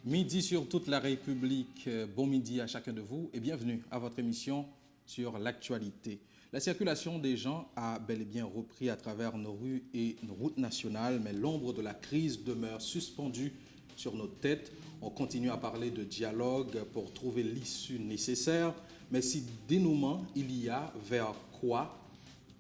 Midi sur toute la République, bon midi à chacun de vous et bienvenue à votre émission sur l'actualité. La circulation des gens a bel et bien repris à travers nos rues et nos routes nationales, mais l'ombre de la crise demeure suspendue sur nos têtes. On continue à parler de dialogue pour trouver l'issue nécessaire, mais si dénouement il y a, vers quoi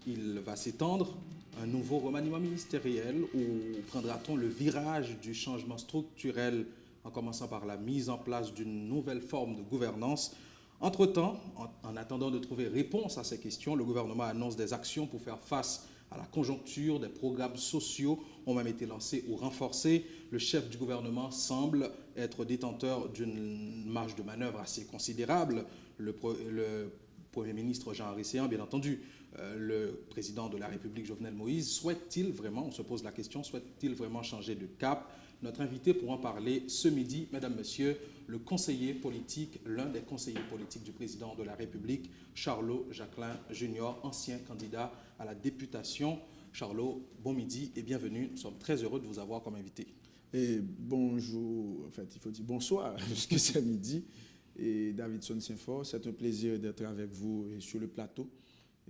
il va s'étendre? Un nouveau remaniement ministériel ou prendra-t-on le virage du changement structurel en commençant par la mise en place d'une nouvelle forme de gouvernance? Entre-temps, en attendant de trouver réponse à ces questions, le gouvernement annonce des actions pour faire face à la conjoncture. Des programmes sociaux ont même été lancés ou renforcés. Le chef du gouvernement semble être détenteur d'une marge de manœuvre assez considérable. Le Premier ministre Jean Séan, bien entendu, le président de la République Jovenel Moïse, souhaite-t-il vraiment, on se pose la question, souhaite-t-il vraiment changer de cap? Notre invité pour en parler ce midi, mesdames, messieurs, le conseiller politique, l'un des conseillers politiques du président de la République, Charlot Jacquelin Junior, ancien candidat à la députation. Charlot, bon midi et bienvenue. Nous sommes très heureux de vous avoir comme invité. Et bonjour, en fait, il faut dire bonsoir, puisque c'est midi. Et Davidson Saint-Fort, c'est un plaisir d'être avec vous sur le plateau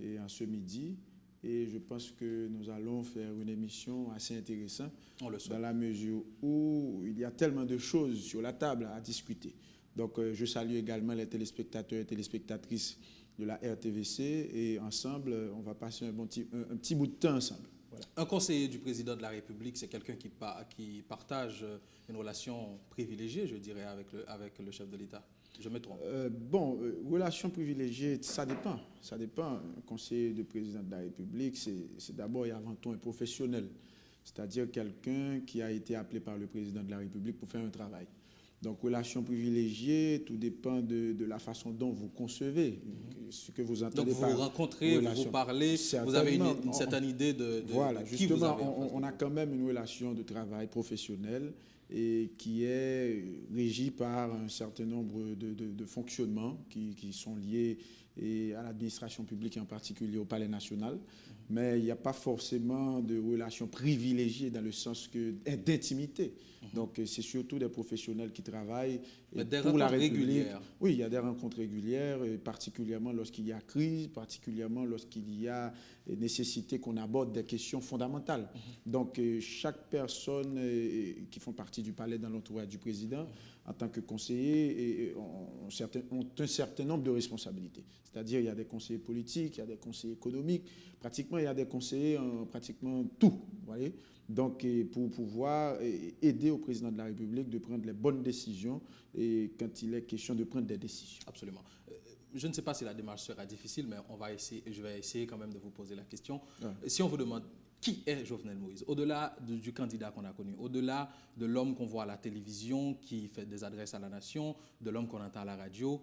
et en ce midi. Et je pense que nous allons faire une émission assez intéressante dans la mesure où il y a tellement de choses sur la table à discuter. Donc, je salue également les téléspectateurs et téléspectatrices de la RTVC et ensemble, on va passer un petit bout de temps ensemble. Voilà. Un conseiller du président de la République, c'est quelqu'un qui partage une relation privilégiée, je dirais, avec le chef de l'État. Je me trompe. Relation privilégiée, ça dépend. Ça dépend. Un conseiller du président de la République, c'est d'abord et avant tout un professionnel. C'est-à-dire quelqu'un qui a été appelé par le président de la République pour faire un travail. Donc, relation privilégiée, tout dépend de la façon dont vous concevez ce que vous entendez. Donc, vous rencontrez, vous parlez, vous avez une certaine idée de voilà, qui vous avez en face. On a quand même une relation de travail professionnelle et qui est régie par un certain nombre de fonctionnements qui sont liés à l'administration publique et en particulier au Palais national. Mais il n'y a pas forcément de relation privilégiée dans le sens d'intimité. Donc, c'est surtout des professionnels qui travaillent pour la République. Régulières. Oui, il y a des rencontres régulières, particulièrement lorsqu'il y a crise, particulièrement lorsqu'il y a nécessité qu'on aborde des questions fondamentales. Donc, chaque personne qui font partie du palais dans l'entourage du président, en tant que conseiller, ont un certain nombre de responsabilités. C'est-à-dire, il y a des conseillers politiques, il y a des conseillers économiques, pratiquement, il y a des conseillers en pratiquement tout. Vous voyez? Donc, pour pouvoir aider au président de la République de prendre les bonnes décisions et quand il est question de prendre des décisions. Absolument. Je ne sais pas si la démarche sera difficile, mais je vais essayer quand même de vous poser la question. Ouais. Si on vous demande qui est Jovenel Moïse, au-delà du candidat qu'on a connu, au-delà de l'homme qu'on voit à la télévision, qui fait des adresses à la nation, de l'homme qu'on entend à la radio,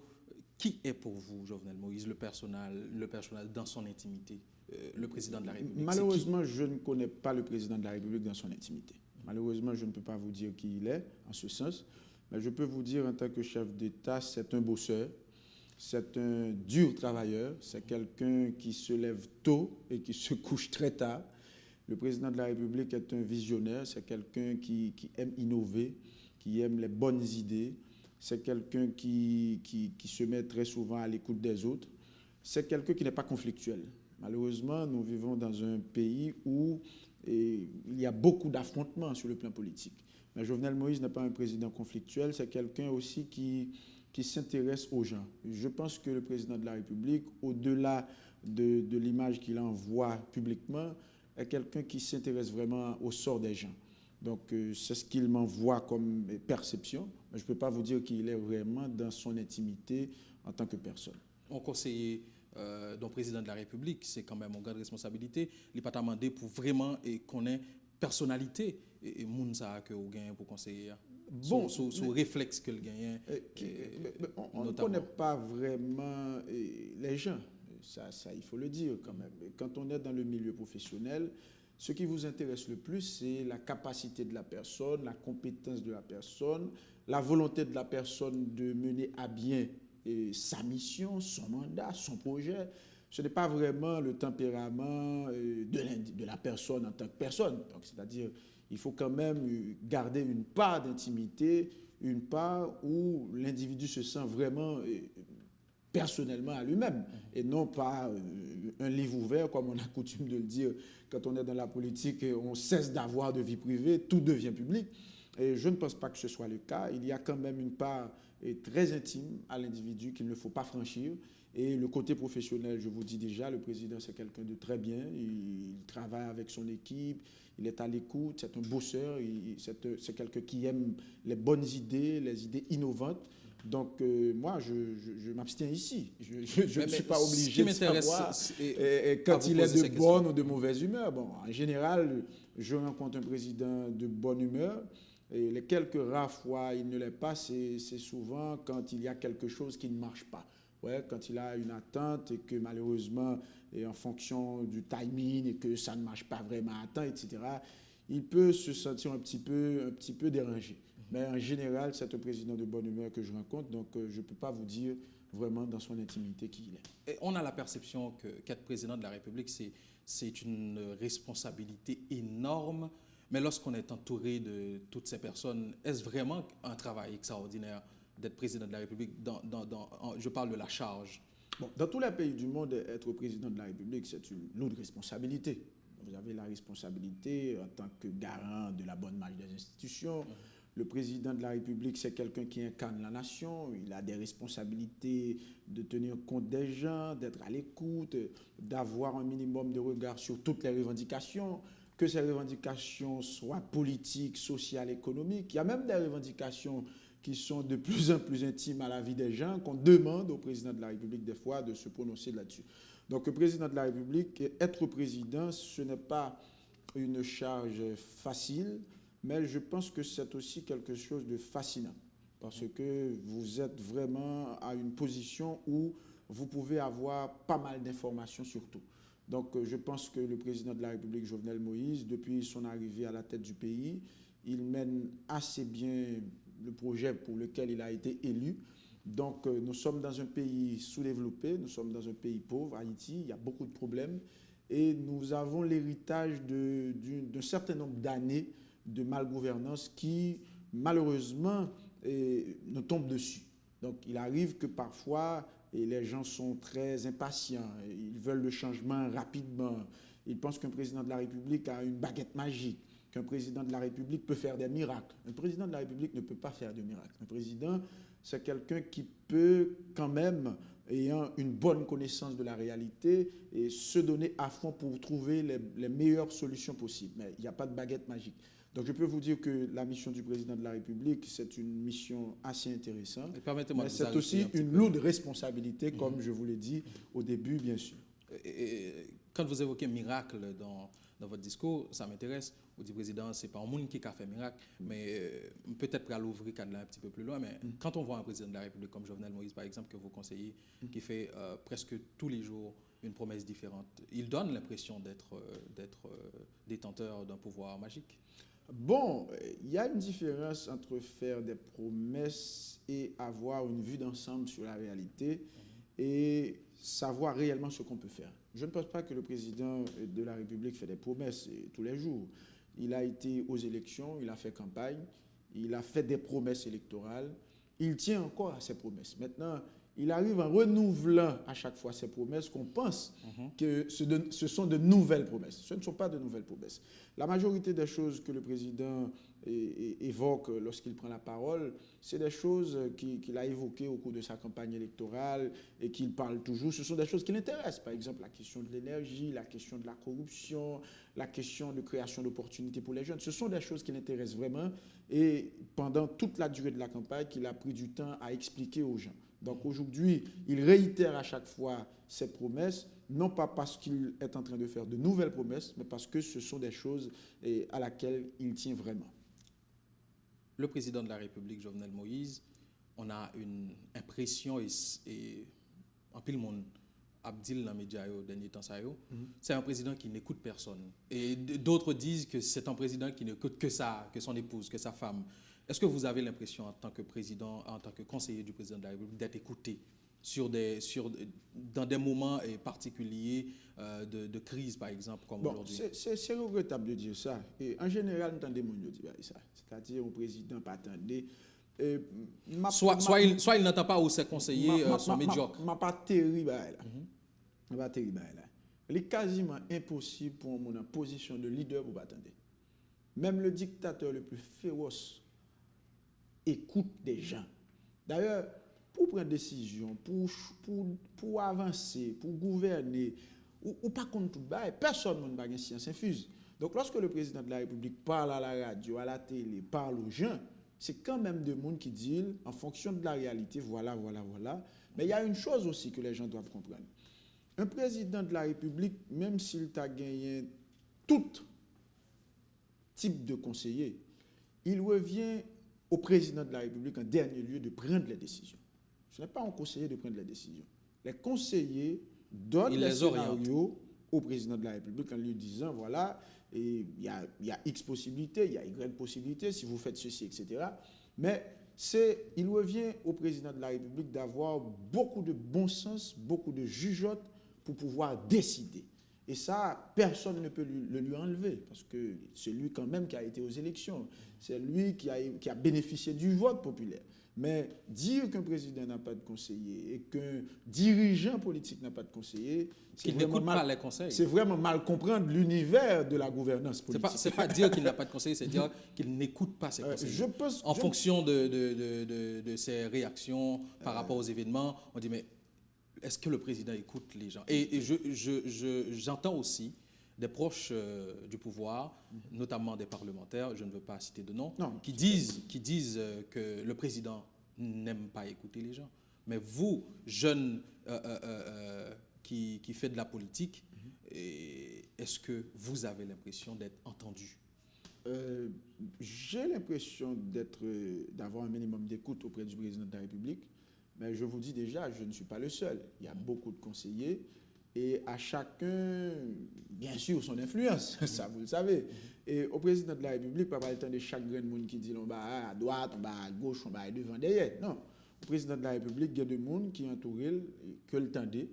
qui est pour vous Jovenel Moïse, le personnel dans son intimité, le président de la République? Malheureusement, je ne connais pas le président de la République dans son intimité. Malheureusement, je ne peux pas vous dire qui il est en ce sens, mais je peux vous dire en tant que chef d'État, c'est un bosseur. C'est un dur travailleur, c'est quelqu'un qui se lève tôt et qui se couche très tard. Le président de la République est un visionnaire, c'est quelqu'un qui aime innover, qui aime les bonnes idées, c'est quelqu'un qui se met très souvent à l'écoute des autres, c'est quelqu'un qui n'est pas conflictuel. Malheureusement, nous vivons dans un pays où il y a beaucoup d'affrontements sur le plan politique. Mais Jovenel Moïse n'est pas un président conflictuel, c'est quelqu'un aussi qui s'intéresse aux gens. Je pense que le président de la République, au-delà de l'image qu'il envoie publiquement, est quelqu'un qui s'intéresse vraiment au sort des gens. Donc, c'est ce qu'il m'envoie comme perception. Mais je ne peux pas vous dire qu'il est vraiment dans son intimité en tant que personne. Un conseiller d'un président de la République, c'est quand même une grande responsabilité. Il n'est pas demandé pour vraiment connaître personnalité et Mounsa que vous gagnez pour conseiller. Bon, sous réflexe que le gagne. On ne connaît pas vraiment les gens. Ça, il faut le dire quand même. Quand on est dans le milieu professionnel, ce qui vous intéresse le plus, c'est la capacité de la personne, la compétence de la personne, la volonté de la personne de mener à bien sa mission, son mandat, son projet. Ce n'est pas vraiment le tempérament de la personne en tant que personne. Donc, c'est-à-dire, il faut quand même garder une part d'intimité, une part où l'individu se sent vraiment personnellement à lui-même et non pas un livre ouvert, comme on a coutume de le dire quand on est dans la politique, on cesse d'avoir de vie privée, tout devient public. Et je ne pense pas que ce soit le cas. Il y a quand même une part très intime à l'individu qu'il ne faut pas franchir. Et le côté professionnel, je vous dis déjà, le président, c'est quelqu'un de très bien. Il travaille avec son équipe, il est à l'écoute, c'est un bosseur, c'est quelqu'un qui aime les bonnes idées, les idées innovantes. Donc, moi, je m'abstiens ici. Je ne suis pas obligé de savoir quand il est de bonne ou de mauvaise humeur. Bon, en général, je rencontre un président de bonne humeur. Et les quelques rares fois il ne l'est pas, c'est souvent quand il y a quelque chose qui ne marche pas. Ouais, quand il a une attente et que malheureusement, et en fonction du timing et que ça ne marche pas vraiment à temps, etc., il peut se sentir un petit peu dérangé. Mais en général, c'est un président de bonne humeur que je rencontre, donc je ne peux pas vous dire vraiment dans son intimité qui il est. Et on a la perception qu'être président de la République, c'est une responsabilité énorme. Mais lorsqu'on est entouré de toutes ces personnes, est-ce vraiment un travail extraordinaire d'être président de la République je parle de la charge. Bon, dans tous les pays du monde, être président de la République, c'est une lourde responsabilité. Vous avez la responsabilité en tant que garant de la bonne marche des institutions. Le président de la République, c'est quelqu'un qui incarne la nation. Il a des responsabilités de tenir compte des gens, d'être à l'écoute, d'avoir un minimum de regard sur toutes les revendications, que ces revendications soient politiques, sociales, économiques. Il y a même des revendications qui sont de plus en plus intimes à la vie des gens, qu'on demande au président de la République des fois de se prononcer là-dessus. Donc le président de la République, être président, ce n'est pas une charge facile, mais je pense que c'est aussi quelque chose de fascinant, parce que vous êtes vraiment à une position où vous pouvez avoir pas mal d'informations sur tout. Donc je pense que le président de la République, Jovenel Moïse, depuis son arrivée à la tête du pays, il mène assez bien le projet pour lequel il a été élu. Donc nous sommes dans un pays sous-développé, nous sommes dans un pays pauvre, Haïti, il y a beaucoup de problèmes et nous avons l'héritage d'un certain nombre d'années de malgouvernance qui malheureusement nous tombent dessus. Donc il arrive que parfois les gens sont très impatients, ils veulent le changement rapidement, ils pensent qu'un président de la République a une baguette magique, qu'un président de la République peut faire des miracles. Un président de la République ne peut pas faire de miracles. Un président, c'est quelqu'un qui peut quand même, ayant une bonne connaissance de la réalité, et se donner à fond pour trouver les meilleures solutions possibles. Mais il n'y a pas de baguette magique. Donc je peux vous dire que la mission du président de la République, c'est une mission assez intéressante. Mais c'est aussi une lourde responsabilité, comme je vous l'ai dit au début, bien sûr. Et quand vous évoquez miracle dans votre discours, ça m'intéresse. Vous dites, président, ce n'est pas un monde qui a fait miracle, mais peut-être pour l'ouvrir un petit peu plus loin. Mais quand on voit un président de la République comme Jovenel Moïse, par exemple, que vous conseillez, qui fait presque tous les jours une promesse différente, il donne l'impression d'être détenteur d'un pouvoir magique. Bon, il y a une différence entre faire des promesses et avoir une vue d'ensemble sur la réalité et savoir réellement ce qu'on peut faire. Je ne pense pas que le président de la République fait des promesses tous les jours. Il a été aux élections, il a fait campagne, il a fait des promesses électorales, il tient encore à ses promesses. Maintenant, il arrive en renouvelant à chaque fois ses promesses qu'on pense que ce sont de nouvelles promesses. Ce ne sont pas de nouvelles promesses. La majorité des choses que le président évoque lorsqu'il prend la parole, c'est des choses qu'il a évoquées au cours de sa campagne électorale et qu'il parle toujours. Ce sont des choses qui l'intéressent. Par exemple, la question de l'énergie, la question de la corruption, la question de création d'opportunités pour les jeunes. Ce sont des choses qui l'intéressent vraiment et pendant toute la durée de la campagne, qu'il a pris du temps à expliquer aux gens. Donc aujourd'hui, il réitère à chaque fois ses promesses, non pas parce qu'il est en train de faire de nouvelles promesses, mais parce que ce sont des choses à laquelle il tient vraiment. Le président de la République, Jovenel Moïse, on a une impression et en pile monde, Abdil dans les médias au dernier temps, c'est un président qui n'écoute personne. Et d'autres disent que c'est un président qui n'écoute que ça, que son épouse, que sa femme. Est-ce que vous avez l'impression, en tant que président, en tant que conseiller du président de la République, d'être écouté dans des moments particuliers de crise, par exemple, comme aujourd'hui? C'est regrettable de dire ça. Et en général, nous entendons des gens dire ça. C'est-à-dire, le président pas attendre. Et Soit il n'entend pas ou ses conseillers sont médiocres. Ma pas terrible là. Ma pas terrible là. Il est quasiment impossible pour mon en position de leader pour pas attendre. Même le dictateur le plus féroce écoute des gens. D'ailleurs, pour prendre des décisions, pour avancer, pour gouverner, ou pas contre tout bail, personne ne va science infuse. Donc lorsque le président de la République parle à la radio, à la télé, parle aux gens, c'est quand même des gens qui disent en fonction de la réalité, voilà. Mais il y a une chose aussi que les gens doivent comprendre. Un président de la République, même s'il t'a gagné tout type de conseiller, il revient au président de la République en dernier lieu de prendre les décisions. Ce n'est pas un conseiller de prendre les décisions. Les conseillers donnent les scénarios au président de la République en lui disant, voilà, il y a X possibilités, il y a Y possibilités, si vous faites ceci, etc. Mais il revient au président de la République d'avoir beaucoup de bon sens, beaucoup de jugeote pour pouvoir décider. Et ça, personne ne peut le lui enlever, parce que c'est lui quand même qui a été aux élections. C'est lui qui a bénéficié du vote populaire. Mais dire qu'un président n'a pas de conseiller et qu'un dirigeant politique n'a pas de conseiller, c'est vraiment mal comprendre l'univers de la gouvernance politique. Ce n'est pas dire qu'il n'a pas de conseiller, c'est dire qu'il n'écoute pas ses conseillers. Fonction de ses réactions par rapport aux événements, on dit mais est-ce que le président écoute les gens? Et j'entends aussi des proches du pouvoir, notamment des parlementaires, je ne veux pas citer de nom, qui disent que le président n'aime pas écouter les gens. Mais vous, jeunes qui faites de la politique, est-ce que vous avez l'impression d'être entendu? J'ai l'impression d'avoir un minimum d'écoute auprès du président de la République, mais je vous dis déjà, je ne suis pas le seul. Il y a beaucoup de conseillers. Et à chacun, bien sûr, son influence, ça vous le savez. Et au président de la République, pas le temps de chaque grand monde qui dit on va à droite, on va à gauche, on va devant, derrière. Non. Au président de la République, il y a des gens qui entourent, que le tendait.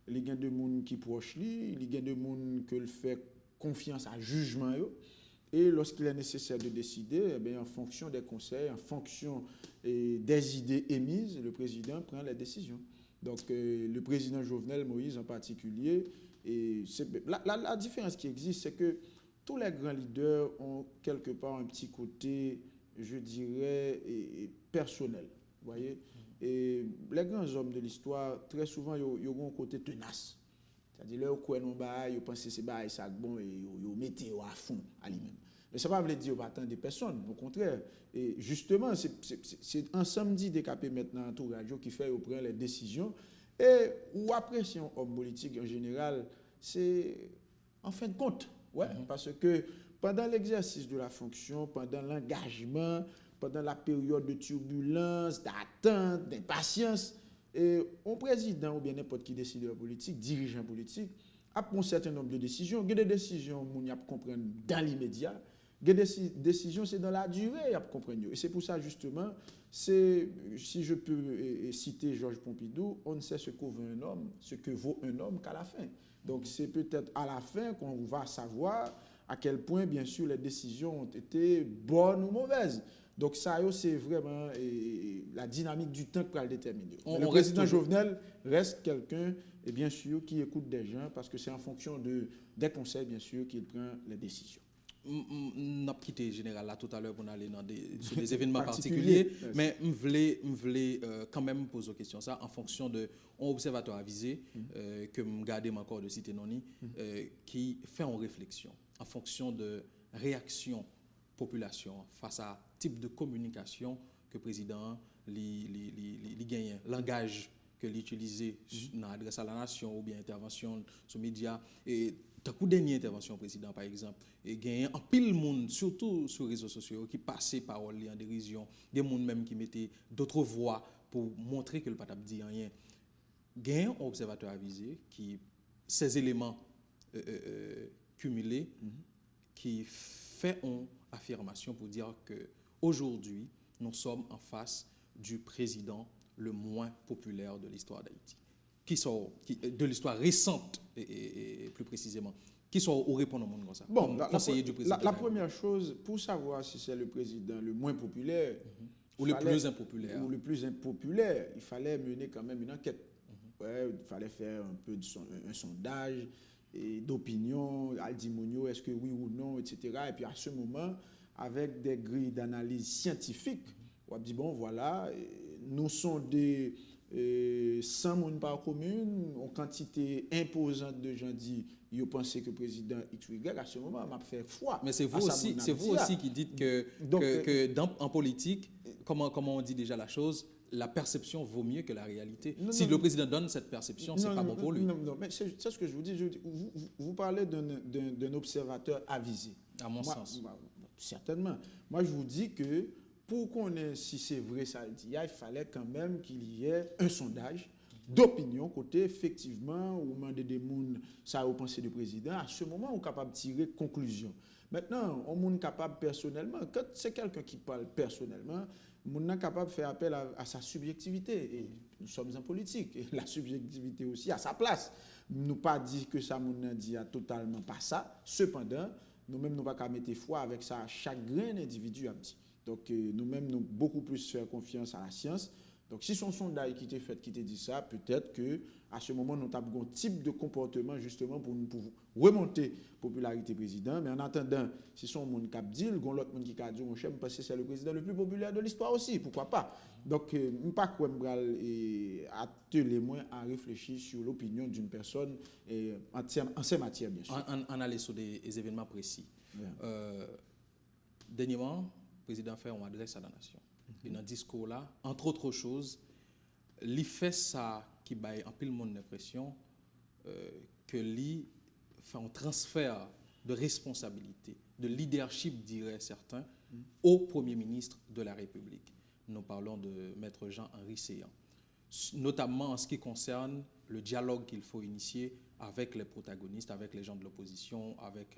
Il y a des gens qui proches lui, il y a des gens qui fait confiance à jugement. Et lorsqu'il est nécessaire de décider, eh bien, en fonction des conseils, en fonction des idées émises, le président prend les décisions. Donc, le président Jovenel Moïse en particulier, et la différence qui existe, c'est que tous les grands leaders ont quelque part un petit côté, je dirais, personnel. Vous voyez? Et les grands hommes de l'histoire, très souvent, ils ont un côté tenace. C'est-à-dire, là, ils pensent que c'est ça bon et ils mettent à fond à lui-même. Mais ça ne veut pas dire qu'on attendre des personnes, au contraire. Et justement, c'est un samedi décapé maintenant entourage qui fait prendre les décisions. Et ou apprécier un homme politique en général, c'est en fin de compte. Ouais, parce que pendant l'exercice de la fonction, pendant l'engagement, pendant la période de turbulence, d'attente, d'impatience, un président ou bien n'importe qui décideur politique, dirigeant politique, a pris un certain nombre de décisions. Il y a des décisions qu'on a comprendre dans l'immédiat. Des décisions, c'est dans la durée à comprendre. Et c'est pour ça, justement, si je peux citer Georges Pompidou, on ne sait ce que vaut un homme qu'à la fin. Donc, c'est peut-être à la fin qu'on va savoir à quel point, bien sûr, les décisions ont été bonnes ou mauvaises. Donc, ça, c'est vraiment la dynamique du temps qui va le déterminer. Le président Jovenel reste quelqu'un, et bien sûr, qui écoute des gens, parce que c'est en fonction des conseils, bien sûr, qu'il prend les décisions. On a quitté général là tout à l'heure pour aller sur des événements particuliers, mais je voulais quand même poser une question ça en fonction de un observatoire avisé que je garde encore de citer Noni qui fait une réflexion en fonction de réaction population face à type de communication que le président gagne, langage que l'utiliser dans l'adresse à la nation ou bien intervention sur les médias. Et tant que dernière intervention président par exemple et gagne en pile monde surtout sur les réseaux sociaux qui passaient parole en dérision, des monde même qui mettaient d'autres voix pour montrer que le patap dit rien. Gagne un observateur avisé qui ces éléments cumulés qui fait une affirmation pour dire que aujourd'hui nous sommes en face du président le moins populaire de l'histoire d'Haïti. De l'histoire récente, et plus précisément, qui sont au répondre au monde comme ça. Bon, la première chose, pour savoir si c'est le président le moins populaire, Ou le plus impopulaire. Ou le plus impopulaire. Il fallait mener quand même une enquête. Ouais, il fallait faire un peu un sondage d'opinion, Aldimonio, est-ce que oui ou non, etc. Et puis à ce moment, avec des grilles d'analyse scientifiques, on dit bon voilà, nous sommes des 100 personnes par commune, en quantité imposante de gens dit, ils pensaient que le président XY, à ce moment, m'a fait foi. Mais c'est vous aussi qui dites en politique, comment on dit déjà la chose, la perception vaut mieux que la réalité. Si le président donne cette perception, c'est pas bon pour lui. Non, mais c'est ce que je vous dis. Vous parlez d'un observateur avisé. À mon sens. Certainement. Moi, je vous dis que pour qu'on ait, si c'est vrai ça le dit, il fallait quand même qu'il y ait un sondage d'opinion côté effectivement ou demander des gens ça a pensé du président. À ce moment, on est capable de tirer conclusion. Maintenant, on est capable personnellement, quand c'est quelqu'un qui parle personnellement, on est capable de faire appel à sa subjectivité. Et nous sommes en politique. Et la subjectivité aussi a sa place. Nous pas dit que ça nous dit totalement pas ça. Cependant, nous-mêmes, nous pas qu'à mettre foi avec ça à chaque grain individu a dit. Donc, nous-mêmes, nous beaucoup plus faire confiance à la science. Donc, si son sondage qui était fait, qui te dit ça, peut-être que à ce moment, nous avons un type de comportement justement pour nous remonter la popularité président. Mais en attendant, si son monde cap dit, l'autre monde qui a dit, mon cher, parce que c'est le président le plus populaire de l'histoire aussi, pourquoi pas? Donc, je ne pas quoi me atteler moins à réfléchir sur l'opinion d'une personne en ces matières, bien sûr. On allait sur des événements précis. Yeah. Dernièrement, le président fait une adresse à la nation. Et dans ce discours-là, entre autres choses, il fait ça qui baille en pile monde l'impression que lui fait un transfert de responsabilité, de leadership, diraient certains, au Premier ministre de la République. Nous parlons de Maître Jean-Henri Séan, notamment en ce qui concerne le dialogue qu'il faut initier avec les protagonistes, avec les gens de l'opposition, avec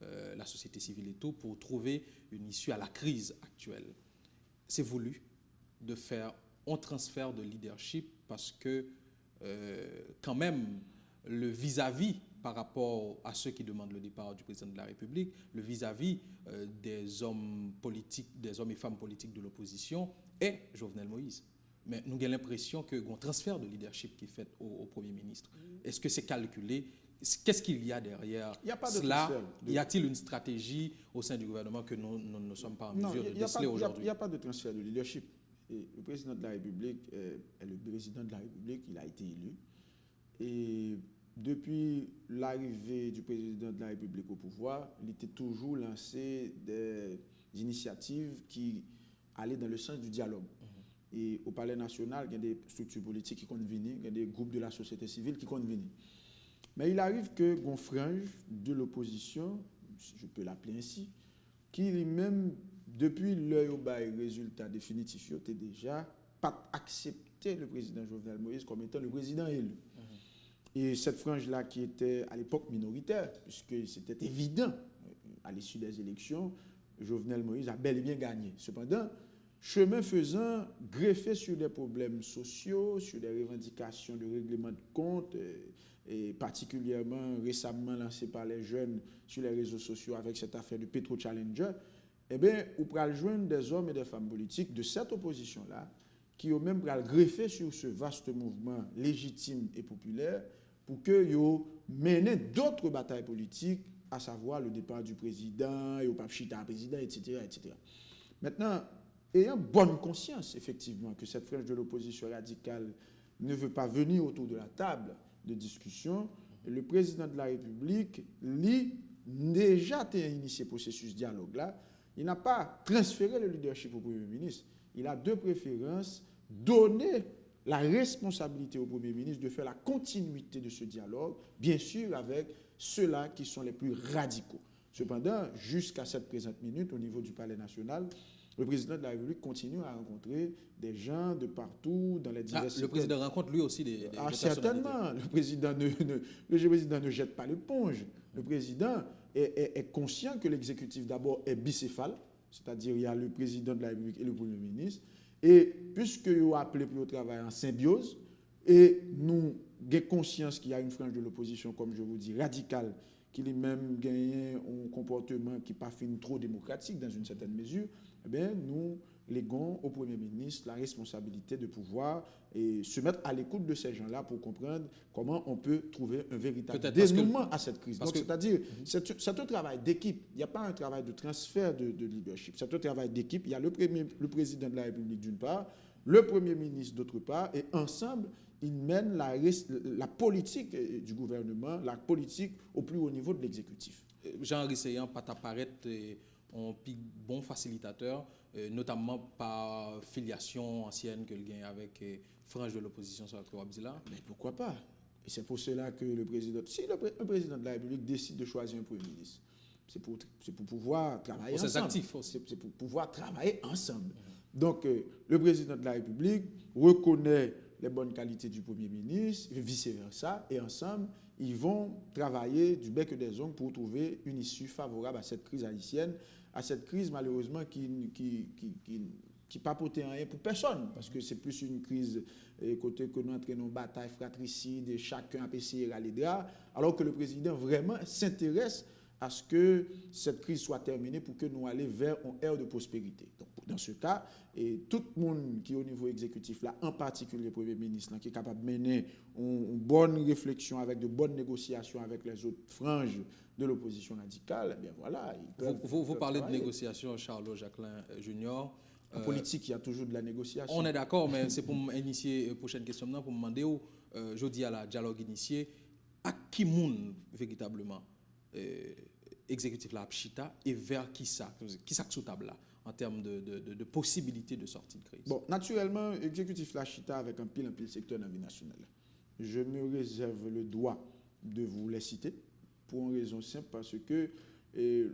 la société civile et tout, pour trouver une issue à la crise actuelle. C'est voulu de faire un transfert de leadership parce que quand même le vis-à-vis par rapport à ceux qui demandent le départ du président de la République, le vis-à-vis des hommes politiques, des hommes et femmes politiques de l'opposition est Jovenel Moïse. Mais nous avons l'impression que un transfert de leadership qui est fait au Premier ministre, est-ce que c'est calculé? Qu'est-ce qu'il y a derrière cela? Y a-t-il une stratégie au sein du gouvernement que nous ne sommes pas en mesure de déceler aujourd'hui? Il n'y a pas de transfert de leadership. Et le président de la République est le président de la République, il a été élu. Et depuis l'arrivée du président de la République au pouvoir, il était toujours lancé des initiatives qui allaient dans le sens du dialogue. Et au Palais national, il y a des structures politiques qui comptent venir, il y a des groupes de la société civile qui comptent venir. Mais il arrive que Gonfrange de l'opposition, je peux l'appeler ainsi, qui lui-même, depuis l'heure au bail résultat définitif, n'était déjà pas accepté le président Jovenel Moïse comme étant le président élu. Et cette frange-là qui était à l'époque minoritaire, puisque c'était évident à l'issue des élections, Jovenel Moïse a bel et bien gagné. Cependant, chemin faisant, greffé sur des problèmes sociaux, sur des revendications de règlement de compte, et particulièrement récemment lancé par les jeunes sur les réseaux sociaux avec cette affaire de Petro Challenger, eh bien, on peut joindre des hommes et des femmes politiques de cette opposition-là qui ont même greffé sur ce vaste mouvement légitime et populaire pour qu'ils mènent d'autres batailles politiques, à savoir le départ du président, et au pape chita président, etc., etc. Maintenant, ayant bonne conscience, effectivement, que cette frange de l'opposition radicale ne veut pas venir autour de la table de discussion, le président de la République, lui, déjà a initié le processus de dialogue-là. Il n'a pas transféré le leadership au Premier ministre. Il a de préférence donné la responsabilité au Premier ministre de faire la continuité de ce dialogue, bien sûr avec ceux-là qui sont les plus radicaux. Cependant, jusqu'à cette présente minute, au niveau du Palais national, le président de la République continue à rencontrer des gens de partout, dans les diverses... le président rencontre lui aussi des certainement. Le président ne jette pas l'éponge. Le président est conscient que l'exécutif d'abord est bicéphale, c'est-à-dire il y a le président de la République et le Premier ministre. Et puisque vous appelez pour le travail en symbiose, et nous avons conscience qu'il y a une frange de l'opposition, comme je vous dis, radicale, qui lui-même gagne un comportement qui pas fin trop démocratique dans une certaine mesure, eh bien, nous léguons au Premier ministre la responsabilité de pouvoir et se mettre à l'écoute de ces gens-là pour comprendre comment on peut trouver un véritable dénouement à cette crise. Donc, c'est-à-dire, c'est un travail d'équipe. Il n'y a pas un travail de transfert de leadership. C'est un travail d'équipe. Il y a le président de la République d'une part, le Premier ministre d'autre part, et ensemble, ils mènent la politique du gouvernement, la politique au plus haut niveau de l'exécutif. Jean-Henri Seyhan, pas apparaître un bon facilitateur, notamment par filiation ancienne que le gagne avec frange de l'opposition sur la Abdillah. Mais pourquoi pas? Et c'est pour cela que le président, si un président de la République décide de choisir un Premier ministre, c'est pour pouvoir travailler ensemble. C'est actif aussi. C'est pour pouvoir travailler ensemble. Donc, le président de la République reconnaît les bonnes qualités du Premier ministre, et vice-versa, et ensemble, ils vont travailler du bec et des ongles pour trouver une issue favorable à cette crise haïtienne, à cette crise malheureusement qui papotait rien pour personne, parce que c'est plus une crise côté que nous entraînons une bataille fratricide et chacun a essayé à l'aider, alors que le président vraiment s'intéresse à ce que cette crise soit terminée pour que nous allions vers une ère de prospérité. Donc, dans ce cas, et tout le monde qui est au niveau exécutif, là, en particulier le Premier ministre, là, qui est capable de mener une bonne réflexion avec de bonnes négociations avec les autres franges de l'opposition radicale, eh bien voilà. Vous parlez de négociations, Charles Jacquelin Junior. En politique, il y a toujours de la négociation. On est d'accord, mais c'est pour initier la prochaine question, pour me demander, je dis à la dialogue initié, à qui moun véritablement exécutif la Pchita et vers qui ça sous table là en termes de possibilités de sortie de crise. Bon, naturellement, exécutif la Chita avec un pile secteur dans la vie nationale. Je me réserve le droit de vous les citer pour une raison simple parce que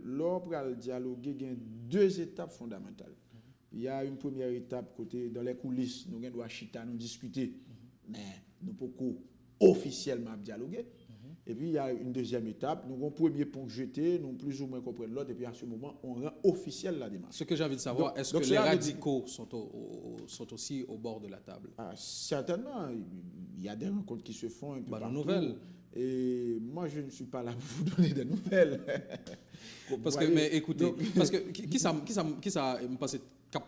lors pour le dialogue, il y a deux étapes fondamentales. Il y a une première étape côté dans les coulisses, nous devons Chita nous discuter, mais nous pouvons officiellement dialoguer. Et puis, il y a une deuxième étape. Nous avons un premier point jeté, nous plus ou moins comprendre l'autre, et puis à ce moment, on rend officiel la démarche. Ce que j'ai envie de savoir, est-ce que les radicaux sont aussi au bord de la table? Certainement. Il y a des rencontres qui se font un peu partout. Nouvelles. Et moi, je ne suis pas là pour vous donner des nouvelles. Parce que, mais écoutez, parce que qui ça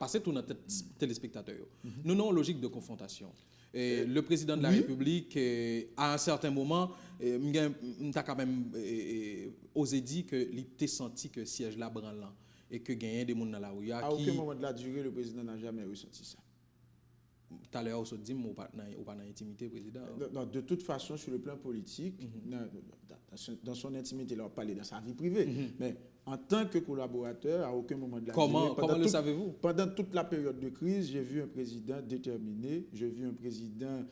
passé tout notre téléspectateur. Nous avons une logique de confrontation. Et le président de la République, à un certain moment, a quand même osé dire que il était senti que le siège là branlant et que gagner des gens dans la rue. À aucun moment de la durée, le président n'a jamais ressenti ça. Tout à l'heure, on dit qu'on pas dans l'intimité, président. De toute façon, sur le plan politique, dans son intimité, il a parlé dans sa vie privée. Mais en tant que collaborateur, à aucun moment de la durée. Comment le savez-vous? Pendant toute la période de crise, j'ai vu un président déterminé, j'ai vu un président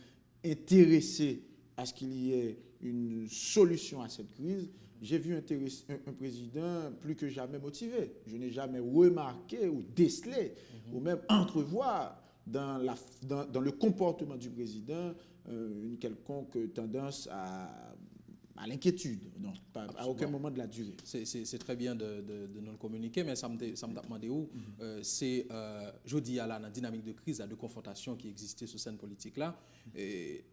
intéressé à ce qu'il y ait une solution à cette crise. J'ai vu un président plus que jamais motivé. Je n'ai jamais remarqué ou décelé ou même entrevoir dans le comportement du président une quelconque tendance à l'inquiétude. Non, pas à aucun moment de la durée. C'est très bien de nous le communiquer, mais ça me demande où. C'est, je dis, à la dynamique de crise, de confrontation qui existait sur scène politique là,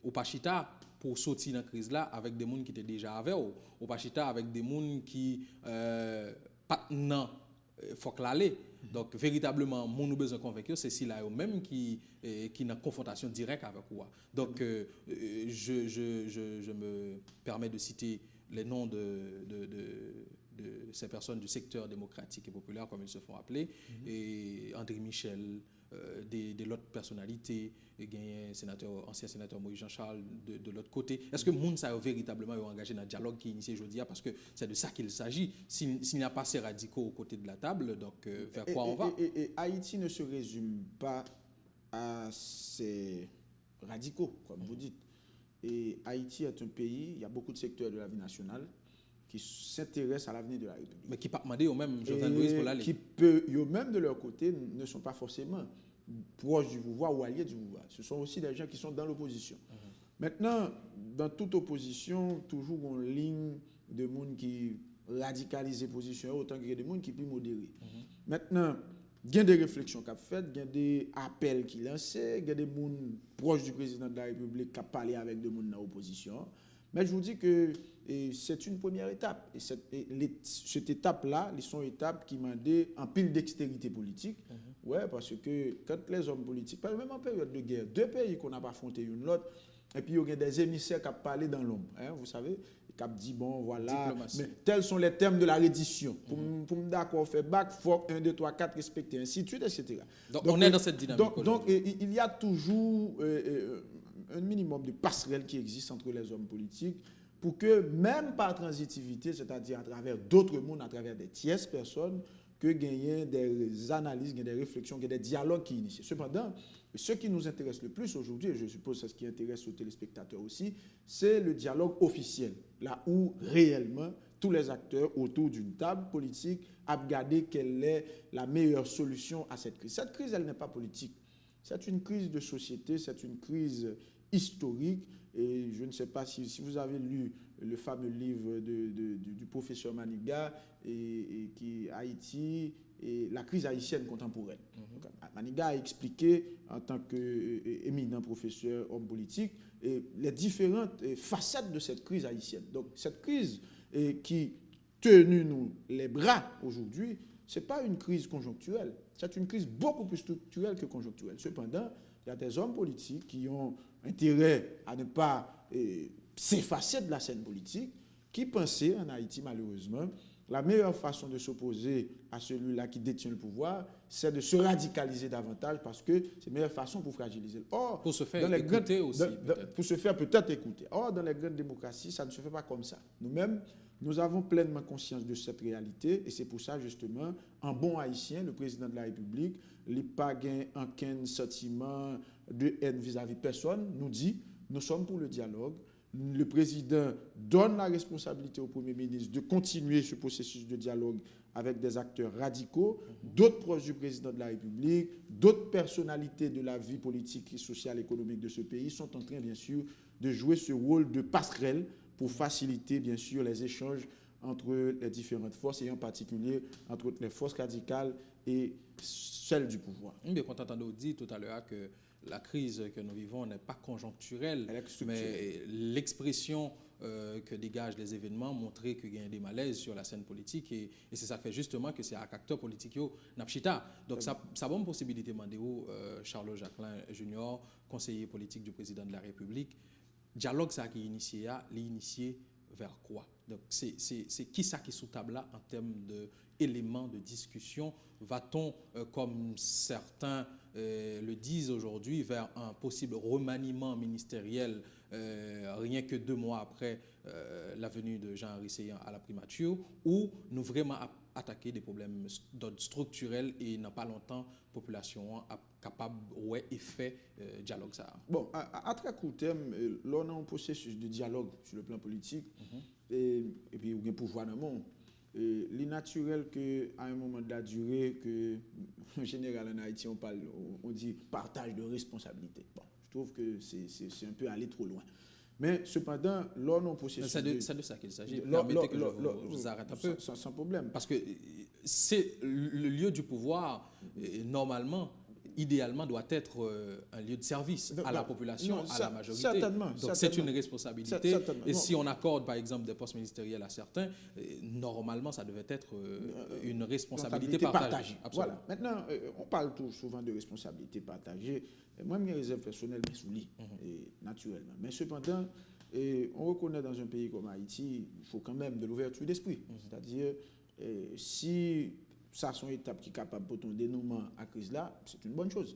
au Pachita, pour sortir dans la crise là, avec des gens qui étaient déjà avec, au Pachita, avec des gens qui, pas non, faut que l'aller. Donc, véritablement, mon besoin de convaincre, c'est si là eux-mêmes qui ont confrontation directe avec moi. Donc, je me permets de citer les noms de ces personnes du secteur démocratique et populaire, comme ils se font appeler, et André Michel, de l'autre personnalité, et ancien sénateur Moïse Jean-Charles de l'autre côté. Est-ce que Moun ça véritablement engagé dans le dialogue qui est initié aujourd'hui, parce que c'est de ça qu'il s'agit. S'il n'y a pas ces radicaux aux côtés de la table, donc vers quoi on va? Et Haïti ne se résume pas à ces radicaux, comme vous dites. Et Haïti est un pays, il y a beaucoup de secteurs de la vie nationale qui s'intéressent à l'avenir de la République. Mais qui pas demandé eux-mêmes, Jovenel Moïse, pour l'aller. Qui eux-mêmes de leur côté ne sont pas forcément proches du pouvoir ou alliés du pouvoir. Ce sont aussi des gens qui sont dans l'opposition. Maintenant, dans toute opposition, toujours une ligne de monde qui radicalise les positions, autant qu'il y a des gens qui sont plus modérés. Maintenant, il y a des réflexions qui sont faites, il y a des appels qui sont lancés, il y a des gens proches du président de la République qui ont parlé avec des gens dans l'opposition. Mais je vous dis que c'est une première étape. Et cette étape-là, ils sont étapes qui m'ont demandé un pile dextérité politique. Ouais, parce que quand les hommes politiques, même en période de guerre, deux pays qu'on n'a pas affronté une l'autre, et puis il y a des émissaires qui ont parlé dans l'ombre, hein, vous savez, qui ont dit, bon, voilà, mais tels sont les termes de la reddition. Pour me d'accord, faire bac, faut 1, 2, 3, 4, respecter, ainsi de suite, etc. Donc on est dans cette dynamique. Donc il y a toujours un minimum de passerelle qui existe entre les hommes politiques pour que, même par transitivité, c'est-à-dire à travers d'autres mondes, à travers des tierces personnes, que gagner des analyses, des réflexions, des dialogues qui initient. Cependant, ce qui nous intéresse le plus aujourd'hui, et je suppose que c'est ce qui intéresse aux téléspectateurs aussi, c'est le dialogue officiel, là où réellement tous les acteurs autour d'une table politique ont regardé quelle est la meilleure solution à cette crise. Cette crise, elle n'est pas politique. C'est une crise de société, c'est une crise historique. Et je ne sais pas si vous avez lu le fameux livre du professeur Maniga, qui Haïti et la crise haïtienne contemporaine. Donc, Maniga a expliqué, en tant qu'éminent professeur, homme politique, les différentes facettes de cette crise haïtienne. Donc cette crise qui tenu nous les bras aujourd'hui, ce n'est pas une crise conjoncturelle, c'est une crise beaucoup plus structurelle que conjoncturelle. Cependant, il y a des hommes politiques qui ont intérêt à ne pas s'effacer de la scène politique, qui pensaient en Haïti, malheureusement, la meilleure façon de s'opposer à celui-là qui détient le pouvoir, c'est de se radicaliser davantage parce que c'est la meilleure façon pour fragiliser. Or, pour se faire écouter aussi. Pour se faire peut-être écouter. Or, dans les grandes démocraties, ça ne se fait pas comme ça. Nous-mêmes, nous avons pleinement conscience de cette réalité et c'est pour ça, justement, en bon haïtien, le président de la République, il n'a pas aucun sentiment de haine vis-à-vis de personne, nous dit, nous sommes pour le dialogue. Le président donne la responsabilité au Premier ministre de continuer ce processus de dialogue avec des acteurs radicaux, d'autres proches du président de la République, d'autres personnalités de la vie politique, sociale, économique de ce pays sont en train, bien sûr, de jouer ce rôle de passerelle pour faciliter, bien sûr, les échanges entre les différentes forces, et en particulier entre les forces radicales et celles du pouvoir. Mais quand on a dit tout à l'heure que la crise que nous vivons n'est pas conjoncturelle, mais l'expression que dégagent les événements montrait qu'il y a des malaises sur la scène politique et c'est ça fait justement que c'est un acteur politique Napchita. Donc ça a bonne possibilité Mandéo, Charles Jacquelin Junior, conseiller politique du président de la République. Dialogue ça qui est initié vers quoi? Donc c'est qui ça qui est sous table là en termes d'éléments de discussion? Va-t-on, comme certains le disent aujourd'hui, vers un possible remaniement ministériel rien que 2 mois après la venue de Jean-Henri Séan à la primature, ou nous vraiment attaquer des problèmes d'ordre structurel et dans pas longtemps, population capable et fait dialogue ça? Bon, à très court terme, là on a un processus de dialogue sur le plan politique et puis il y a un pouvoir dans le monde. Il est naturel qu'à un moment de la durée, en général en Haïti, on dit partage de responsabilité. Bon, je trouve que c'est un peu aller trop loin. Mais cependant, là, on processus. C'est de ça qu'il s'agit. Permettez que je vous arrête un peu. Sans problème. Parce que c'est le lieu du pouvoir, normalement, idéalement, doit être un lieu de service à la population, à la majorité. Certainement. Donc c'est une responsabilité. Et si on accorde, par exemple, des postes ministériels à certains, normalement, ça devait être une responsabilité partagée. Voilà. Maintenant, on parle tout souvent de responsabilité partagée. Moi, mes réserves personnelles me soulignent, naturellement. Mais cependant, on reconnaît dans un pays comme Haïti, il faut quand même de l'ouverture d'esprit. C'est-à-dire, si ça sont étapes qui sont capables de ton dénouement à la crise là, c'est une bonne chose.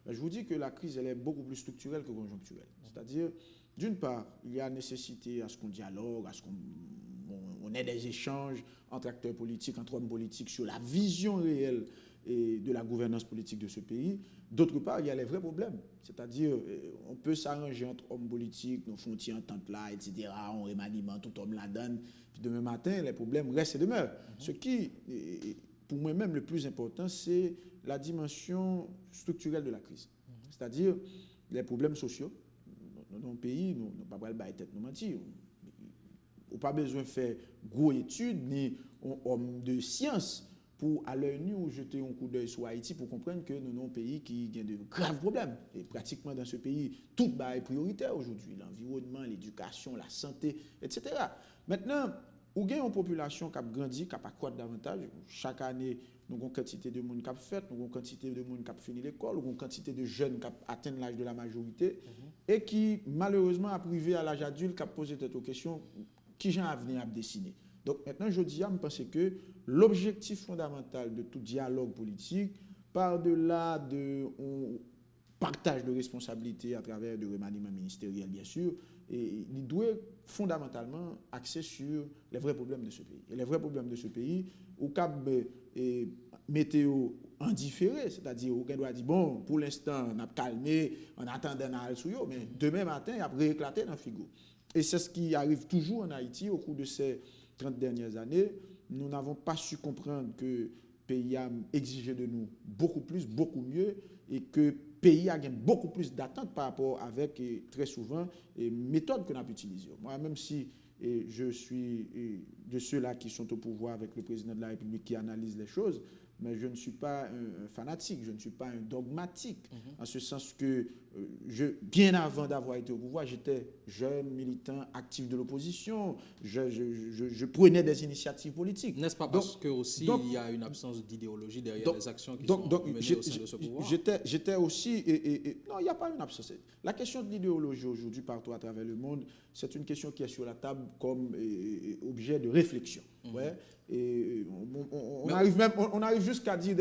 Mais je vous dis que la crise, elle est beaucoup plus structurelle que conjoncturelle. C'est-à-dire, d'une part, il y a nécessité à ce qu'on dialogue, à ce qu'on ait des échanges entre acteurs politiques, entre hommes politiques sur la vision réelle de la gouvernance politique de ce pays. D'autre part, il y a les vrais problèmes. C'est-à-dire, on peut s'arranger entre hommes politiques, nos frontières entente là, etc., on remaniement, tout homme la donne, puis demain matin, les problèmes restent et demeurent. Ce qui, pour moi-même, le plus important, c'est la dimension structurelle de la crise. C'est-à-dire, les problèmes sociaux. Dans nos pays, nous n'avons pas le tête nous mentir. On n'a pas besoin de faire gros études, ni homme de science, pour à l'œil nu ou jeter un coup d'œil sur Haïti pour comprendre que nous avons un pays qui a de graves problèmes. Et pratiquement dans ce pays, tout est prioritaire aujourd'hui. L'environnement, l'éducation, la santé, etc. Maintenant, où il y a une population qui a grandi, qui a accroître davantage. Chaque année, nous avons une quantité de monde qui a fait, nous avons une quantité de monde qui a fini l'école, nous avons une quantité de jeunes qui atteignent l'âge de la majorité et qui, malheureusement, a privé à l'âge adulte, qui a posé cette question, qui j'ai un avenir à dessiner. Donc maintenant, je dis, je pense que l'objectif fondamental de tout dialogue politique, par-delà de partage de responsabilités à travers de remaniements ministériels, bien sûr, et il doit fondamentalement axer sur les vrais problèmes de ce pays. Et les vrais problèmes de ce pays, au cap météo en différé, c'est-à-dire on doit dire, bon, pour l'instant, on a calmé, on attend d'un al sous yo, mais demain matin, il a rééclaté dans le frigo. Et c'est ce qui arrive toujours en Haïti au cours de ces 30 dernières années. Nous n'avons pas su comprendre que le pays a exigé de nous beaucoup plus, beaucoup mieux, et que le pays a beaucoup plus d'attentes par rapport avec, et très souvent, les méthodes qu'on a utilisées. Moi, même si je suis de ceux-là qui sont au pouvoir avec le président de la République qui analyse les choses, mais je ne suis pas un fanatique, je ne suis pas un dogmatique, en ce sens que bien avant d'avoir été au pouvoir, j'étais jeune, militant, actif de l'opposition, je prenais des initiatives politiques. N'est-ce pas parce que aussi il y a une absence d'idéologie derrière les actions qui sont menées au sein de ce pouvoir? J'étais aussi... non, il n'y a pas une absence. La question de l'idéologie aujourd'hui partout à travers le monde, c'est une question qui est sur la table comme objet de réflexion. Ouais. Et on arrive jusqu'à dire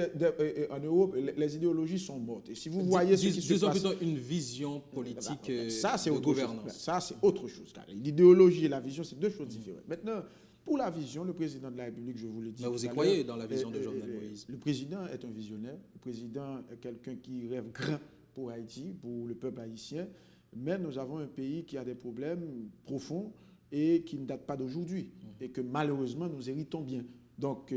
en Europe, les idéologies sont mortes. Et si vous voyez ce qui se passe... Disons plutôt une vision politique ça, c'est de autre gouvernance. Chose. Ça, c'est autre chose. L'idéologie et la vision, c'est deux choses différentes. Maintenant, pour la vision, le président de la République, je vous l'ai dit... Mais vous y croyez dans la vision de Jovenel Moïse? Le président est un visionnaire. Le président est quelqu'un qui rêve grand pour Haïti, pour le peuple haïtien. Mais nous avons un pays qui a des problèmes profonds et qui ne datent pas d'aujourd'hui. Et que malheureusement, nous héritons bien. Donc,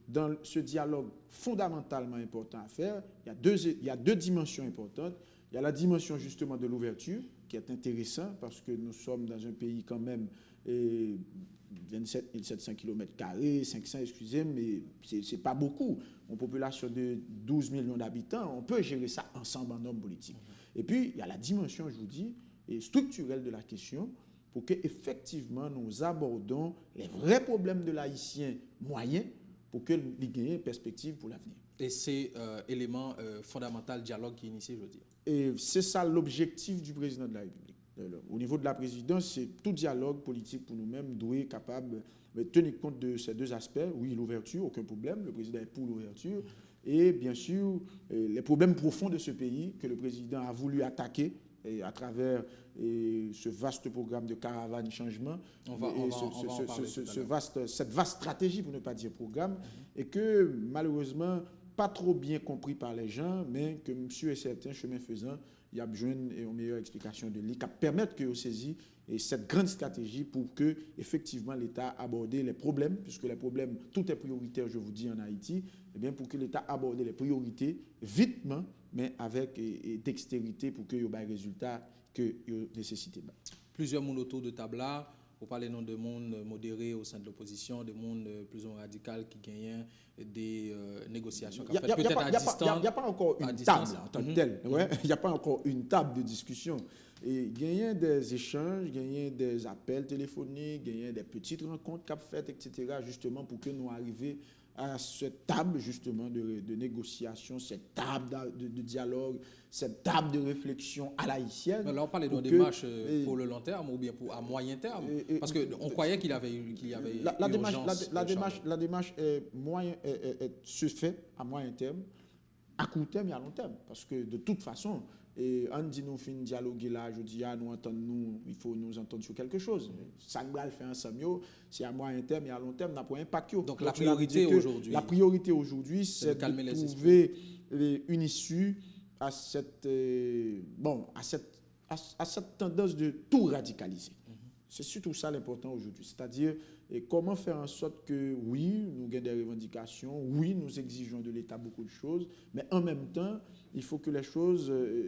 dans ce dialogue fondamentalement important à faire, il y a deux dimensions importantes. Il y a la dimension justement de l'ouverture, qui est intéressant parce que nous sommes dans un pays quand même 27 700 km², 500, excusez, mais ce n'est pas beaucoup. Une population de 12 millions d'habitants, on peut gérer ça ensemble en hommes politiques. Et puis, il y a la dimension, je vous dis, structurelle de la question, pour qu'effectivement nous abordons les vrais problèmes de l'haïtien moyen pour que nous ayons une perspective pour l'avenir. Et c'est élément fondamental dialogue qui est initié, je veux dire. Et c'est ça l'objectif du président de la République. Au niveau de la présidence, c'est tout dialogue politique pour nous-mêmes doit être capable de tenir compte de ces deux aspects. Oui, l'ouverture, aucun problème, le président est pour l'ouverture. Et bien sûr, les problèmes profonds de ce pays que le président a voulu attaquer à travers ce vaste programme de caravane changement, cette vaste stratégie, pour ne pas dire programme, et que malheureusement, pas trop bien compris par les gens, mais que monsieur et certains, chemin faisant, il y a besoin d'une meilleure explication de lui, qui permettre que vous saisissiez cette grande stratégie pour que, effectivement, l'État aborde les problèmes, puisque les problèmes, tout est prioritaire, je vous dis, en Haïti, et bien pour que l'État aborde les priorités vitement, mais avec dextérité pour que y ait des résultats que y nécessité. Plusieurs mondes autour de table là, vous parlez non de monde modéré au sein de l'opposition, de monde plus ou moins radical qui gagnent des négociations. Il n'y a pas encore une table en tant que telle. Il n'y a pas encore une table de discussion. Et gagner des échanges, gagner des appels téléphoniques, gagner des petites rencontres qu'a faites, etc., justement pour que nous arrivions à cette table justement de négociation, cette table de dialogue, cette table de réflexion à l'haïtienne. Mais là, on parlait d'une démarche pour le long terme ou bien à moyen terme. Parce qu'on croyait qu'il y avait la démarche se fait à moyen terme, à court terme et à long terme. Parce que de toute façon, on dit nous fin dialoguer là, je dis nous entendons, il faut nous entendre sur quelque chose. Ça nous va le faire ensemble, c'est à moyen terme et à long terme, n'a pas un impact. Donc la priorité aujourd'hui, c'est de trouver une issue à cette tendance de tout radicaliser. C'est surtout ça l'important aujourd'hui, c'est-à-dire Et comment faire en sorte que, oui, nous avons des revendications, oui, nous exigeons de l'État beaucoup de choses, mais en même temps, il faut que les choses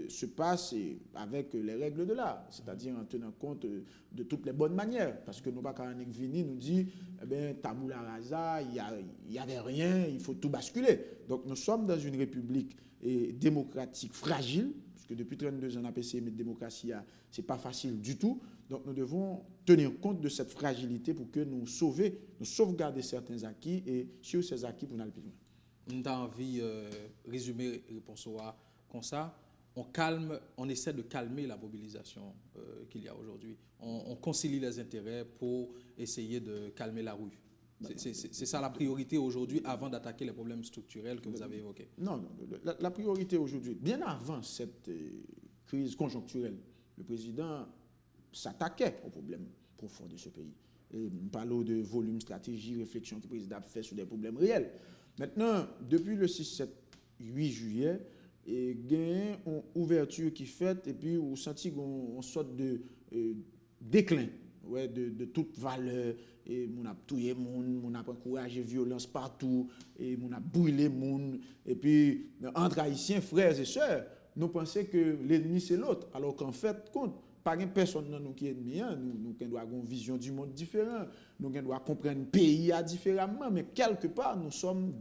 se passent avec les règles de l'art, c'est-à-dire en tenant compte de toutes les bonnes manières. Parce que nous pas quand on nous dit, eh bien, tabula rasa, il n'y avait rien, il faut tout basculer. Donc nous sommes dans une république démocratique fragile, parce que depuis 32 ans, on a essayé de mettre démocratie, ce n'est pas facile du tout. Donc nous devons tenir compte de cette fragilité pour que nous sauvegarder certains acquis et sur ces acquis pour aller plus loin. On a envie de résumer la réponse comme ça. On essaie de calmer la mobilisation qu'il y a aujourd'hui. On concilie les intérêts pour essayer de calmer la rue. C'est ça la priorité aujourd'hui avant d'attaquer les problèmes structurels que vous avez évoqués. Non. La priorité aujourd'hui, bien avant cette crise conjoncturelle, le président s'attaquait aux problèmes profonds de ce pays. Et nous parlons de volume, stratégie, réflexion que le président a fait sur des problèmes réels. Maintenant, depuis le 6, 7, 8 juillet, il y a une ouverture qui est faite et puis on sentit une sorte de déclin de toute valeur. Et on a tué moun, on a encouragé violence partout, et on a brûlé moun. Et puis, entre Haïtiens, frères et sœurs, nous pensons que l'ennemi c'est l'autre, alors qu'en fait, pas une personne dans nous qui est ennemi, nous devons avoir une vision du monde différente, nous devons comprendre le pays différemment, mais quelque part, nous sommes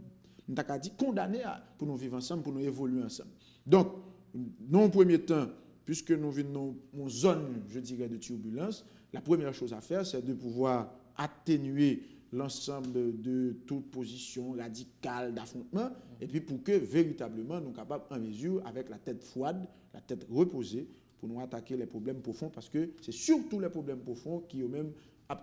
condamnés pour nous vivre ensemble, pour nous évoluer ensemble. Donc, dans le premier temps, puisque nous vivons dans une zone, je dirais, de turbulence, la première chose à faire, c'est de pouvoir atténuer l'ensemble de toute position radicale d'affrontement, et puis pour que véritablement nous soyons capables en mesure, avec la tête froide, la tête reposée, pour nous attaquer les problèmes profonds, parce que c'est surtout les problèmes profonds qui eux-mêmes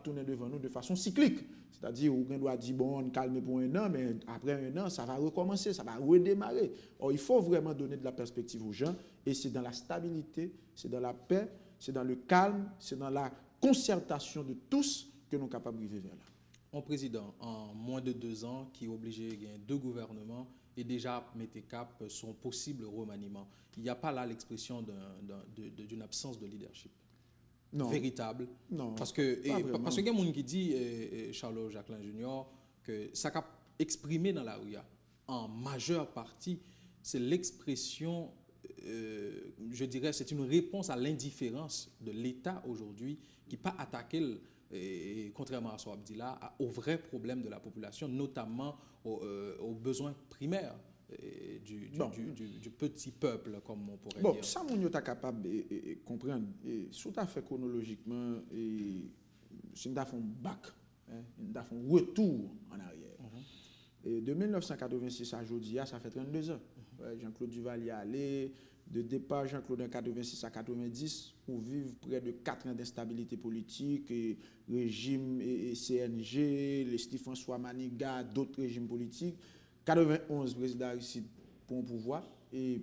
tourné devant nous de façon cyclique. C'est-à-dire, on doit dire, bon, on calme pour un an, mais après un an, ça va recommencer, ça va redémarrer. Or, il faut vraiment donner de la perspective aux gens, et c'est dans la stabilité, c'est dans la paix, c'est dans le calme, c'est dans la concertation de tous que nous sommes capables de vivre vers là. Un président, en moins de 2 ans, qui est obligé de gagner 2 gouvernements et déjà mettre cap son possible remaniement. Il n'y a pas là l'expression d'une absence de leadership véritable. Non. Parce qu'il y a des gens qui disent, Charles Jacquelin Junior, que ça qu'a exprimé dans la rue, en majeure partie, c'est l'expression, je dirais, c'est une réponse à l'indifférence de l'État aujourd'hui qui n'a pas attaqué et contrairement à ce qu'on dit là, aux vrais problèmes de la population, notamment aux besoins primaires du petit peuple, comme on pourrait dire. Ça, on est capable de comprendre. Tout à fait chronologiquement, c'est un bac, un retour en arrière. Et de 1986 à aujourd'hui, ça fait 32 ans. Jean-Claude Duvalier est allé. De départ, Jean-Claude, en 86 à 90, on vit près de 4 ans d'instabilité politique, régime et CNG, les Steve-François Manigat, d'autres régimes politiques. 91, le président Aristide pour un pouvoir, et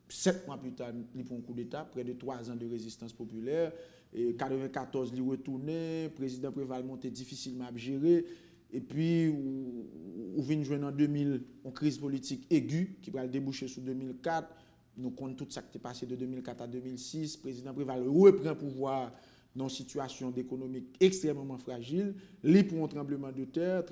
7 mois plus tard, il prend un coup d'État, près de 3 ans de résistance populaire. Et 94, il retourné, le président Préval monté difficilement à gérer. Et puis, on vient de joindre en 2000 une crise politique aiguë qui va déboucher sur 2004. Nous comptons tout ça qui est passé de 2004 à 2006. Le président Préval reprend le pouvoir dans une situation économique extrêmement fragile. Il pour un tremblement de terre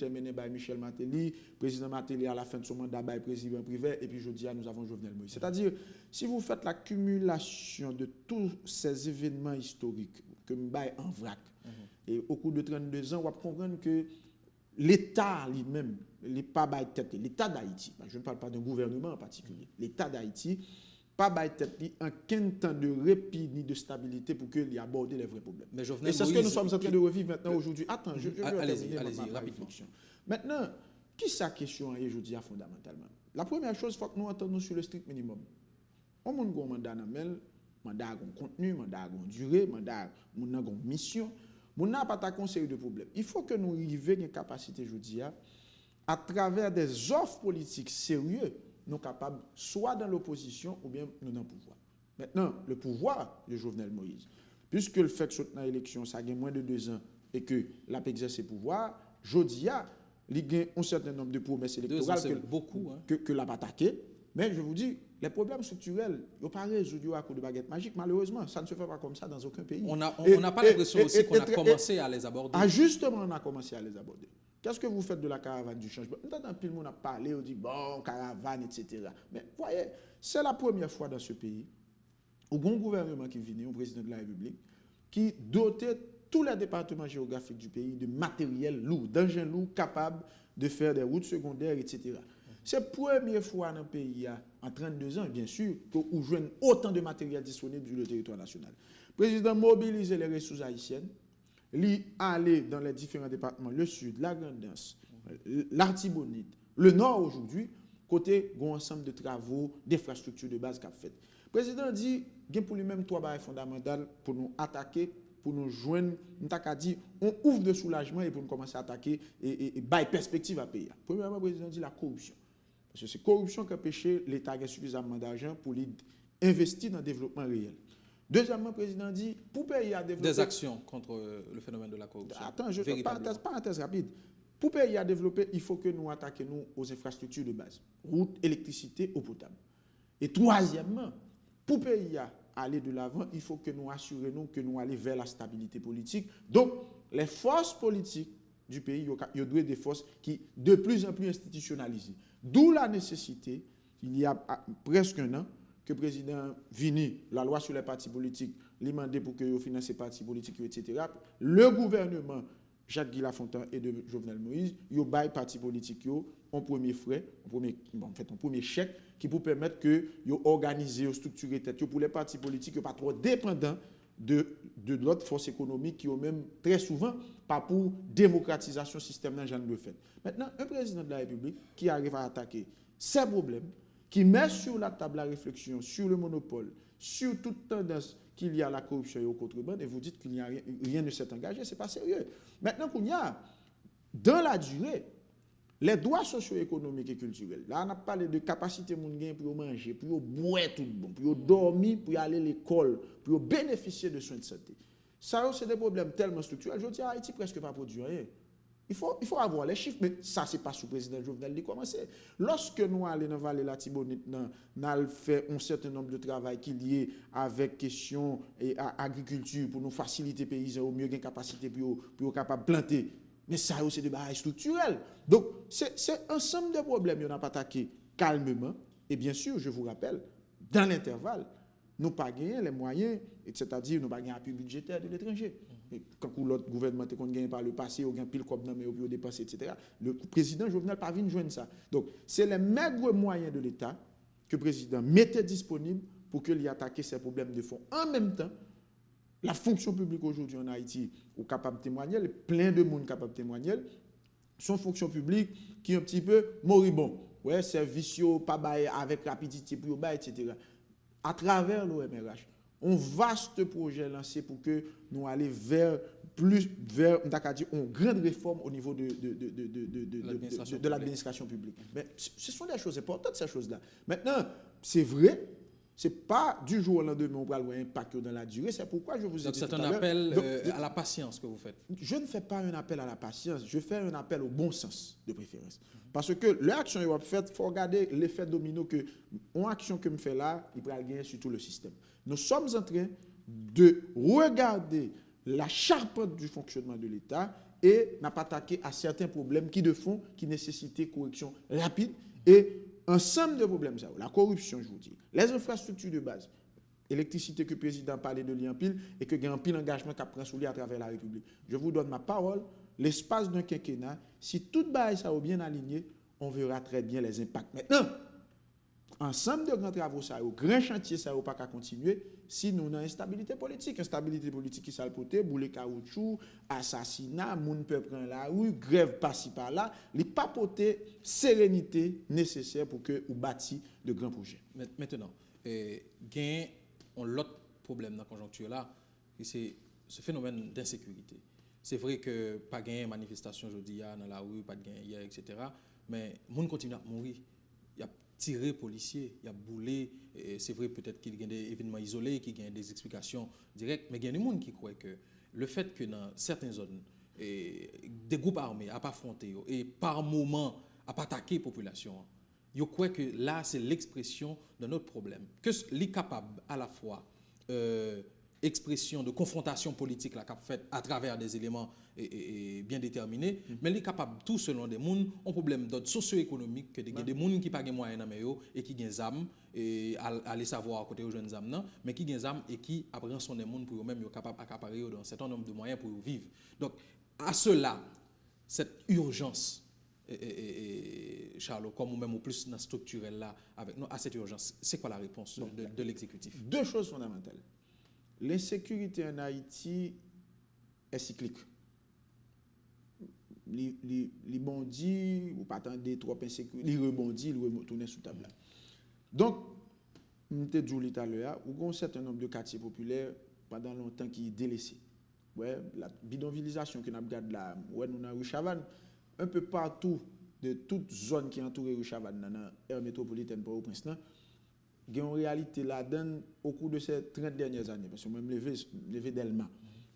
mené par Michel Martelly. Le président Martelly, à la fin de son mandat, par président privé. Et puis, jeudi, nous avons Jovenel Moïse. C'est-à-dire, si vous faites l'accumulation de tous ces événements historiques que nous avons en vrac, et au cours de 32 ans, on va comprendre que l'État lui-même, l'État d'Haïti, je ne parle pas d'un gouvernement en particulier, l'État d'Haïti, pas tête en qu'un temps de répit ni de stabilité pour qu'il aborde les vrais problèmes. Mais et c'est ce que nous sommes en train de revivre maintenant aujourd'hui. Attends, je vais allez-y, ma réflexion. Maintenant, qui est sa question aujourd'hui fondamentalement? La première chose, il faut que nous entendions sur le strict minimum. On a un mandat dans le mandat a un contenu, mandat a une durée, mandat a une mission. On n'a pas ta série de problèmes. Il faut que nous arrivions à une capacité aujourd'hui à travers des offres politiques sérieuses, nous sommes capables, soit dans l'opposition ou bien nous dans le pouvoir. Maintenant, le pouvoir de Jovenel Moïse, puisque le fait que dans l'élection, ça a moins de 2 ans et que l'a exercé le pouvoir, il y a un certain nombre de promesses électorales que l'a attaqué. Mais je vous dis, les problèmes structurels, ils ne sont pas résolus à coup de baguette magique. Malheureusement, ça ne se fait pas comme ça dans aucun pays. On n'a pas l'impression aussi qu'on a commencé à les aborder. Ah, justement, on a commencé à les aborder. Qu'est-ce que vous faites de la caravane du changement? Dans le monde a parlé, on dit, bon, caravane, etc. Mais vous voyez, c'est la première fois dans ce pays où un gouvernement qui vient, un président de la République, qui dotait tous les départements géographiques du pays de matériel lourd, d'engins lourds capables de faire des routes secondaires, etc. C'est la première fois dans le pays, en 32 ans, bien sûr, où joignent autant de matériel disponible sur le territoire national. Le président mobilise les ressources haïtiennes, aller dans les différents départements, le sud, la Grande-Anse, l'Artibonite, le nord aujourd'hui, côté un ensemble de travaux, d'infrastructures de base qu'a fait. Le président dit, il y a pour lui-même trois barrières fondamentales pour nous attaquer, pour nous joindre, on ouvre de soulagement et pour nous commencer à attaquer et bailler perspective à payer. Premièrement, le président dit la corruption. Parce que c'est la corruption qui a empêché l'État a suffisamment d'argent pour investir dans le développement réel. Deuxièmement, le président dit, pour payer à développer... Des actions contre le phénomène de la corruption. Attends, je fais parenthèse rapide. Pour payer à développer, il faut que nous attaquions aux infrastructures de base. Route, électricité, eau potable. Et troisièmement, pour payer à aller de l'avant, il faut que nous assurions que nous allons vers la stabilité politique. Donc, les forces politiques du pays, il y a des forces qui de plus en plus institutionnalisées. D'où la nécessité, il y a presque un an, que le président Vini, la loi sur les partis politiques, lui demandé pour que vous financez les partis politiques, etc. Le gouvernement, Jacques-Guy Lafontaine et de Jovenel Moïse, ils ont baillé partis politiques en premier frais, en premier chèque, qui pour permettre que vous organisez, structurez tête pour les partis politiques, pas trop dépendants de l'autre force économique qui ont même très souvent pas pour démocratisation système dans le fait. Maintenant, un président de la République qui arrive à attaquer ces problèmes, qui met sur la table la réflexion sur le monopole, sur toute tendance qu'il y a à la corruption et au contrebande, et vous dites qu'il n'y a rien ne s'est engagé, ce n'est pas sérieux. Maintenant qu'il y a, dans la durée, les droits socio-économiques et culturels, là on a parlé de capacité pour manger, pour boire tout bon, pour dormir, pour aller à l'école, pour bénéficier de soins de santé. Ça, c'est des problèmes tellement structurels. Je dis à Haïti presque pas produit rien. Il faut avoir les chiffres, mais ça, ce n'est pas sous le président Jovenel de commencer. Lorsque nous allons dans la vallée de la Tibonite, nous avons fait un certain nombre de travail qui est lié avec question et agriculture pour nous faciliter les paysans au mieux gain capacité pour capable planter. Mais ça, c'est des barrages structurels. Donc, c'est un ensemble de problèmes qu'on n'a pas attaqué calmement. Et bien sûr, je vous rappelle, dans l'intervalle, nous n'avons pas gagné les moyens, c'est-à-dire nous n'avons pas gagné l'appui budgétaire de l'étranger. Quand l'autre gouvernement qu'on gagne par le passé, on gagne pile comme dans mais on dépenser, etc. Le président Jovenel pas venu joindre ça. Donc, c'est les maigres moyens de l'État que le président mettait disponibles pour qu'il y attaque ces problèmes de fond. En même temps, la fonction publique aujourd'hui en Haïti, est capable de témoigner, plein de monde capable de témoigner, son fonction publique qui est un petit peu moribond. Ouais, service pas bail avec rapidité pour bail, etc. À travers l'OMRH, un vaste projet lancé pour que nous allions vers une grande réforme au niveau de l'administration publique. Mais ce sont des choses importantes, ces choses-là. Maintenant, c'est vrai, ce n'est pas du jour au lendemain on va avoir un impact dans la durée. C'est pourquoi je vous ai dit tout à l'heure. Donc c'est un appel à la patience que vous faites. Je ne fais pas un appel à la patience, je fais un appel au bon sens de préférence. Parce que l'action que vous faites, il faut regarder l'effet domino que l'action que je fais là, il peut gagner sur tout le système. Nous sommes en train de regarder la charpente du fonctionnement de l'État et n'a pas attaqué à certains problèmes qui de fond, qui nécessitaient correction rapide et ensemble de problèmes. La corruption, je vous dis, les infrastructures de base, électricité que le président parlait de l'en pile et que il y a un pile engagement qui prend sous lui à travers la République. Je vous donne ma parole, l'espace d'un quinquennat, si toute base ça est bien aligné, on verra très bien les impacts. Maintenant, ensemble de grands travaux, ça, au grand chantier, ça ne va pas continuer si nous avons une instabilité politique. Instabilité politique qui s'est portée, boulet caoutchouc, assassinat, moun peut prendre la rue, grève par-ci par-là, les pas porter sérénité nécessaire pour que vous bâtissiez de grands projets. Maintenant, gain l'autre problème dans la conjoncture là, c'est ce phénomène d'insécurité. C'est vrai que pas gain manifestation aujourd'hui dans la rue, pas de gain hier, etc. Mais moun continue à mourir. Il y a tiré policiers, il y a boulé. C'est vrai peut-être qu'il y a des événements isolés, qu'il y a des explications directes, mais il y a des gens qui croient que le fait que dans certaines zones, des groupes armés n'ont pas affronté et par moment n'ont pas attaqué la population, je crois que là, c'est l'expression de notre problème. Que les capables à la fois expression de confrontation politique là, qu'a fait à travers des éléments bien déterminés, mais les capables, tout selon des gens, ont problème d'ordre socio-économique, que des gens qui n'ont pas de moyens et qui ont des âmes, et aller savoir à côté aux jeunes âmes, mais qui ont des âmes et qui apprennent son des gens pour eux-mêmes, capables d'accaparer un certain nombre de moyens pour vivre. Donc, à cela, cette urgence, Charles, comme ou même au plus dans structurel là, avec nous, à cette urgence, c'est quoi la réponse de l'exécutif? Deux choses fondamentales. L'insécurité en Haïti est cyclique. Les bondit, ou pas attendre trop insécurité, les rebondit, ils retournent sous table. Donc, nous te dit tout à l'heure, où on a un certain nombre de quartiers populaires pendant longtemps qui est délaissé. Ouais, la bidonvillisation que nous regardons là, ouais, nous avons Chavannes, un peu partout de toute zone qui entoure Chavannes dans l'aire métropolitaine Port-au-Prince, il y a une réalité là-dedans au cours de ces 30 dernières années. Parce que même levé d'Elma,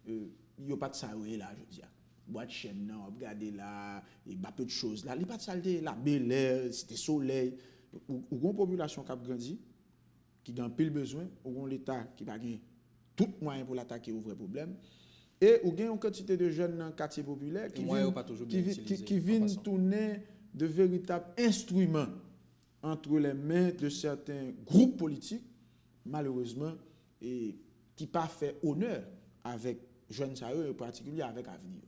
il n'y a pas de saluer là, je dis. Boîte chaîne, non, regardez là, il y a peu de choses là. Il n'y a pas de saleté, la belle air, c'était soleil. Ou une population qui a grandi, qui a pile besoin, ou l'État qui n'a pas tout moyen pour l'attaquer au vrai problème. Et ou une quantité de jeunes dans le quartier populaire qui viennent tourner de véritables instruments entre les mains de certains groupes politiques, malheureusement, et qui n'ont pas fait honneur avec jeunes en particulier avec l'avenir.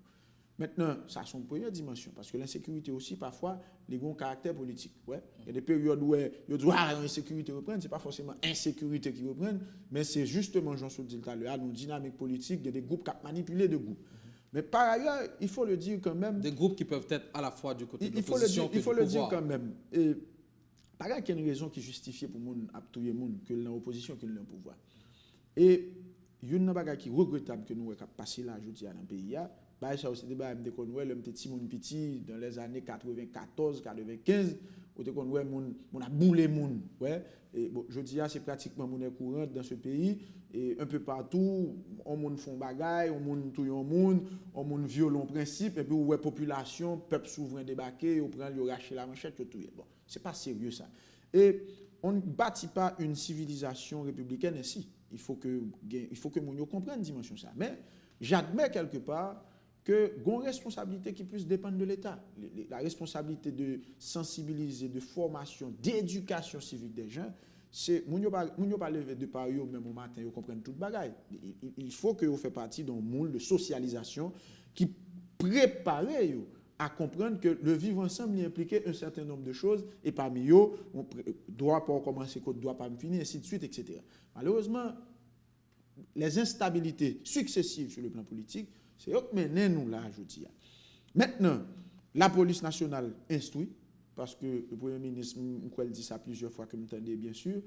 Maintenant, ça c'est une première dimension, parce que l'insécurité aussi, parfois, les a un caractère politique. Ouais. Il y a des périodes où il y a l'insécurité reprend, ce n'est pas forcément insécurité qui reprend, mais c'est justement, j'en suis dit tout à l'heure, une dynamique politique, il y a des groupes qui manipulent des groupes. Mais par ailleurs, il faut le dire quand même... Des groupes qui peuvent être à la fois du côté de l'opposition que du pouvoir. Il faut le dire quand même. Et, par ailleurs, il y a une raison qui justifie pour les gens tout le monde que l'opposition que le pouvoir. Et il y a une chose qui est regrettable que nous avons passé là aujourd'hui dans le pays. Bah, ça aussi débat me déconne le petit mon petit dans les années 94 95 où te connait mon a boulé moun ouais et bon je dis c'est pratiquement monnaie courante dans ce pays et un peu partout on moun font bagaille on moun touyon moun on moun violon principe et puis ouais population peuple souverain débarquer on prend le racher la manchette tout bon c'est pas sérieux ça et on ne bâtit pas une civilisation républicaine ainsi il faut que moun yo comprenne dimension ça mais j'admets quelque part que une responsabilité qui puisse dépendre de l'État. La responsabilité de sensibiliser, de formation, d'éducation civique des gens, c'est moun yo pas lever de Paris même au matin, yo comprennent toute bagaille. Il faut que vous fassiez partie d'un moule de socialisation qui prépare yo à comprendre que le vivre ensemble implique un certain nombre de choses et parmi eux, on doit pas commencer, qu'on doit pas finir, ainsi de suite, etc. Malheureusement, les instabilités successives sur le plan politique c'est eux qui mènent nous là, je dis. Maintenant, la police nationale instruit, parce que le Premier ministre, il dit ça plusieurs fois, comme vous entendez bien sûr,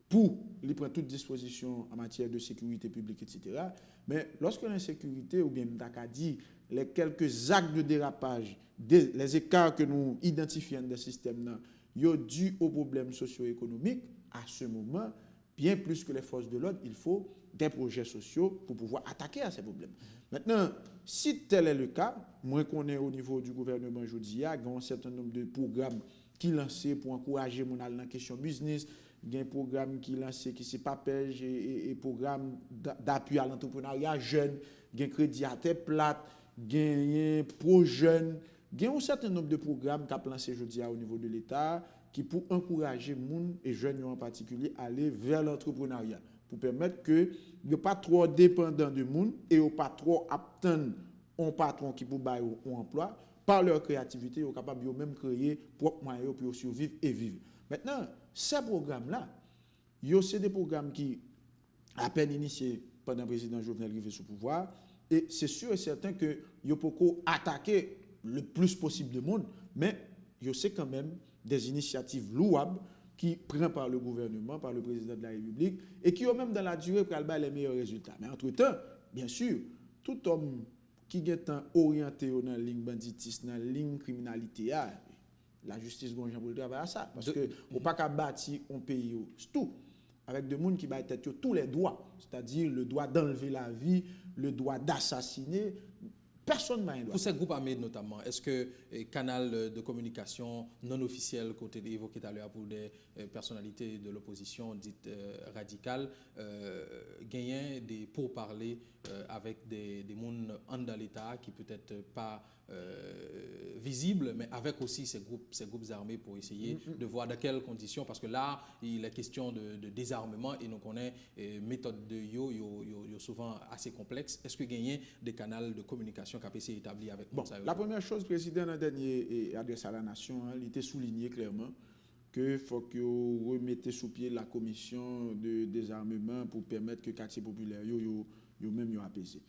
pour lui prendre toutes dispositions en matière de sécurité publique, etc. Mais lorsque l'insécurité, ou bien Mdaka dit, les quelques actes de dérapage, les écarts que nous identifions dans le système, ils sont dus aux problèmes socio-économiques, à ce moment, bien plus que les forces de l'ordre, il faut des projets sociaux pour pouvoir attaquer à ces problèmes. Maintenant, si tel est le cas, moi qu'on est au niveau du gouvernement aujourd'hui, il y a un certain nombre de programmes qui lancés pour encourager mon dans la question business, il y a un programme qui lancé qui c'est PAPEJ et programme d'appui à l'entrepreneuriat jeune, il y a un crédit à terre plate, il y a un pro jeune, il y a un certain nombre de programmes qui a lancé aujourd'hui au niveau de l'État qui pour encourager moun et jeunes en particulier à aller vers l'entrepreneuriat pour permettre que ne pas trop dépendant de monde et pas trop attendre un patron qui pour bailler un emploi par leur créativité ils sont capables de même créer propre moyen pour survivre et vivre. Maintenant, ces programmes là, c'est des programmes qui à peine initiés pendant le président Jovenel Rivet sous pouvoir et c'est sûr et certain que yo poko attaquer le plus possible de monde mais c'est quand même des initiatives louables qui prend par le gouvernement, par le président de la République, et qui, même dans la durée, pour les meilleurs résultats. Mais entre-temps, bien sûr, tout homme qui est orienté dans la ligne banditisme, dans la ligne criminalité, la justice doit pour le travail à ça. Parce que on pas qu'à bâtir un pays, tout, avec des gens qui battent tous les droits, c'est-à-dire le droit d'enlever la vie, le droit d'assassiner, Personne n'a un droit. Pour ces groupes armés notamment, est-ce que canal de communication non officiel, côté évoqué tout à l'heure pour des personnalités de l'opposition dites radicales, gagnent des pourparlers avec des mondes dans l'État qui peut-être pas visibles, mais avec aussi ces groupes armés pour essayer de voir dans quelles conditions, parce que là, il est question de désarmement et nous connaissons méthode de yo souvent assez complexe. Est-ce que gagner des canaux de communication qui a été établi avec la première chose, le président, dans le dernier adresse à la nation, il était souligné clairement qu'il faut que vous remettez sous pied la commission de désarmement pour permettre que les quartiers populaires soient apaisés.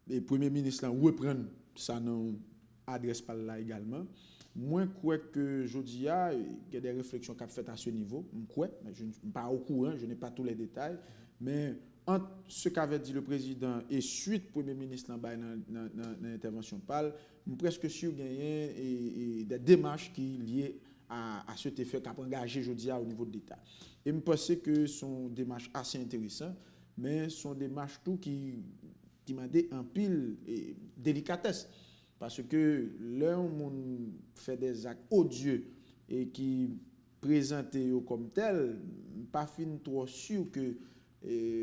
Le Premier ministre reprend ça dans l'adresse par là également. Moi, je crois que je dis, il y a des réflexions qui sont faites à ce niveau. Je ne suis pas au courant, je n'ai pas tous les détails. Mais entre ce qu'avait dit le président et suite Premier ministre dans l'intervention PAL, je suis presque sûr qu'il y a des démarches qui sont liées à cet effet qu'a engagé jeudi au niveau de l'État. Et je pense que ce sont des démarches assez intéressantes, mais ce sont des démarches tout qui m'ont dit en pile et délicatesse. Parce que là, on fait des actes odieux et qui présentent comme tel, pas fin trop sûr que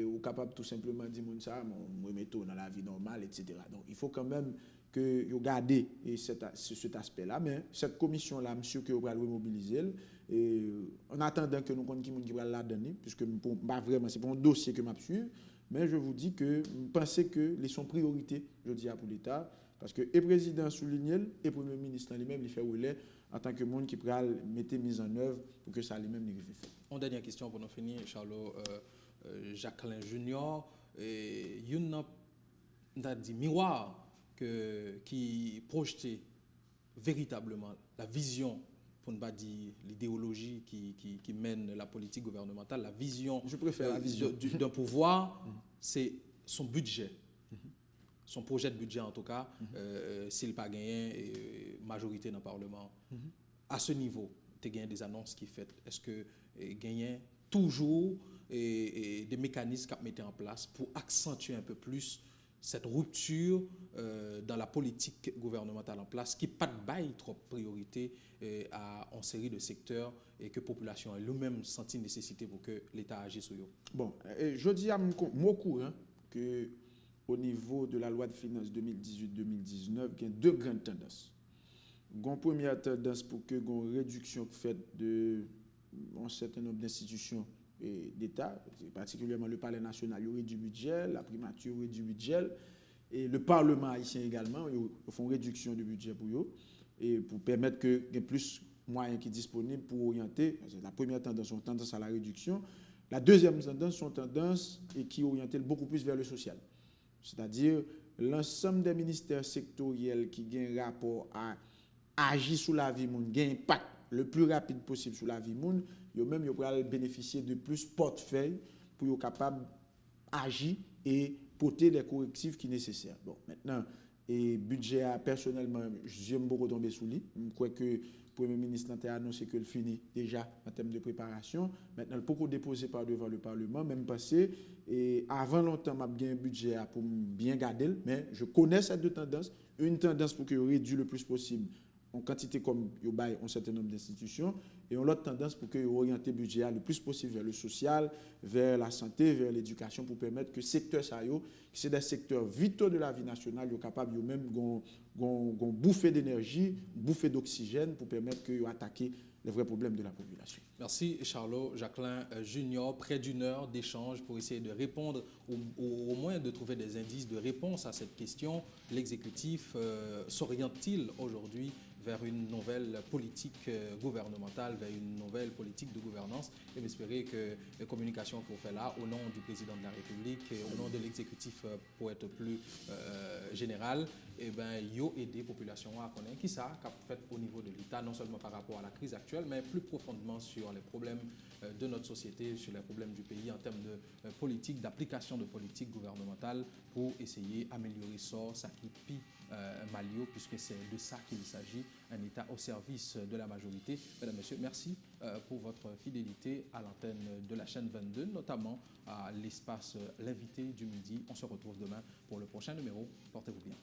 ou capable tout simplement de dire ça, on me met dans la vie normale, etc. Donc il faut quand même que vous gardez cet aspect-là. Mais cette commission-là, monsieur, que vous allez remobiliser, en attendant que nous connaissions qui va la donner, puisque pas vraiment, c'est pas un dossier que je suis, mais je vous dis que je pense que les sont priorités, je dis pour l'État, parce que le président souligne et le Premier ministre lui-même, il fait relais en tant que monde qui peut mettre mise en œuvre pour que ça lui-même n'y fait. Une dernière question pour nous finir, Charlot. Jacqueline Junior, il y a un miroir qui projetait véritablement la vision, pour ne pas dire l'idéologie qui mène la politique gouvernementale, la vision, je préfère la vision d'un pouvoir, c'est son budget. Son projet de budget en tout cas, s'il n'a pas gagné majorité dans le Parlement. À ce niveau, tu as gagné des annonces qui faites. Est-ce que gagner toujours et des mécanismes qu'on mettait en place pour accentuer un peu plus cette rupture dans la politique gouvernementale en place, qui n'a pas de bail trop priorité à une série de secteurs et que la population elle-même senti nécessité pour que l'État agisse sur eux. Bon, je dis à mon courant que au niveau de la loi de finances 2018-2019, il y a deux grandes tendances. Une première tendance pour que une réduction faite de un certain nombre d'institutions d'État, particulièrement le Palais national, il y aurait du budget, la primature aurait du budget, et le Parlement haïtien également, ils font réduction du budget pour eux, et pour permettre qu'il y ait plus de moyens qui sont disponibles pour orienter. La première tendance, c'est une tendance à la réduction. La deuxième tendance, c'est une tendance qui oriente beaucoup plus vers le social. C'est-à-dire l'ensemble des ministères sectoriels qui ont un rapport à agir sur la vie monde, qui ont un impact le plus rapide possible sur la vie monde, ils même pourraient bénéficier de plus portefeuille pour être capable d'agir et porter les correctifs qui sont nécessaires. Bon, maintenant, et budget personnellement, j'aime beaucoup tomber sous lui. Je crois que le Premier ministre a annoncé qu'il finit déjà en termes de préparation. Maintenant, il peut déposer par devant le Parlement, même passé. Et avant longtemps, je un budget pour bien garder, mais je connais ces deux tendances. Une tendance pour que réduise le plus possible en quantité comme il y a un certain nombre d'institutions, et on a l'autre tendance pour que orienter le budget le plus possible vers le social, vers la santé, vers l'éducation, pour permettre que le secteur ça, qui c'est des secteurs vitaux de la vie nationale, soient capables même de bouffer d'énergie, bouffer d'oxygène pour permettre qu'ils attaquent les vrais problèmes de la population. Merci Charlot. Jacqueline Junior, près d'une heure d'échange pour essayer de répondre, ou au moins de trouver des indices de réponse à cette question. L'exécutif s'oriente-t-il aujourd'hui vers une nouvelle politique gouvernementale, vers une nouvelle politique de gouvernance, et j'espère que les communications qu'on fait là, au nom du président de la République, et au nom de l'exécutif pour être plus général, et yo aider la population à connaître qui ça qu'a fait au niveau de l'État, non seulement par rapport à la crise actuelle, mais plus profondément sur les problèmes de notre société, sur les problèmes du pays en termes de politique, d'application de politique gouvernementale pour essayer d'améliorer ça qui pille Malio, puisque c'est de ça qu'il s'agit, un État au service de la majorité. Mesdames, Messieurs, merci pour votre fidélité à l'antenne de la chaîne 22, notamment à l'espace L'invité du midi. On se retrouve demain pour le prochain numéro. Portez-vous bien.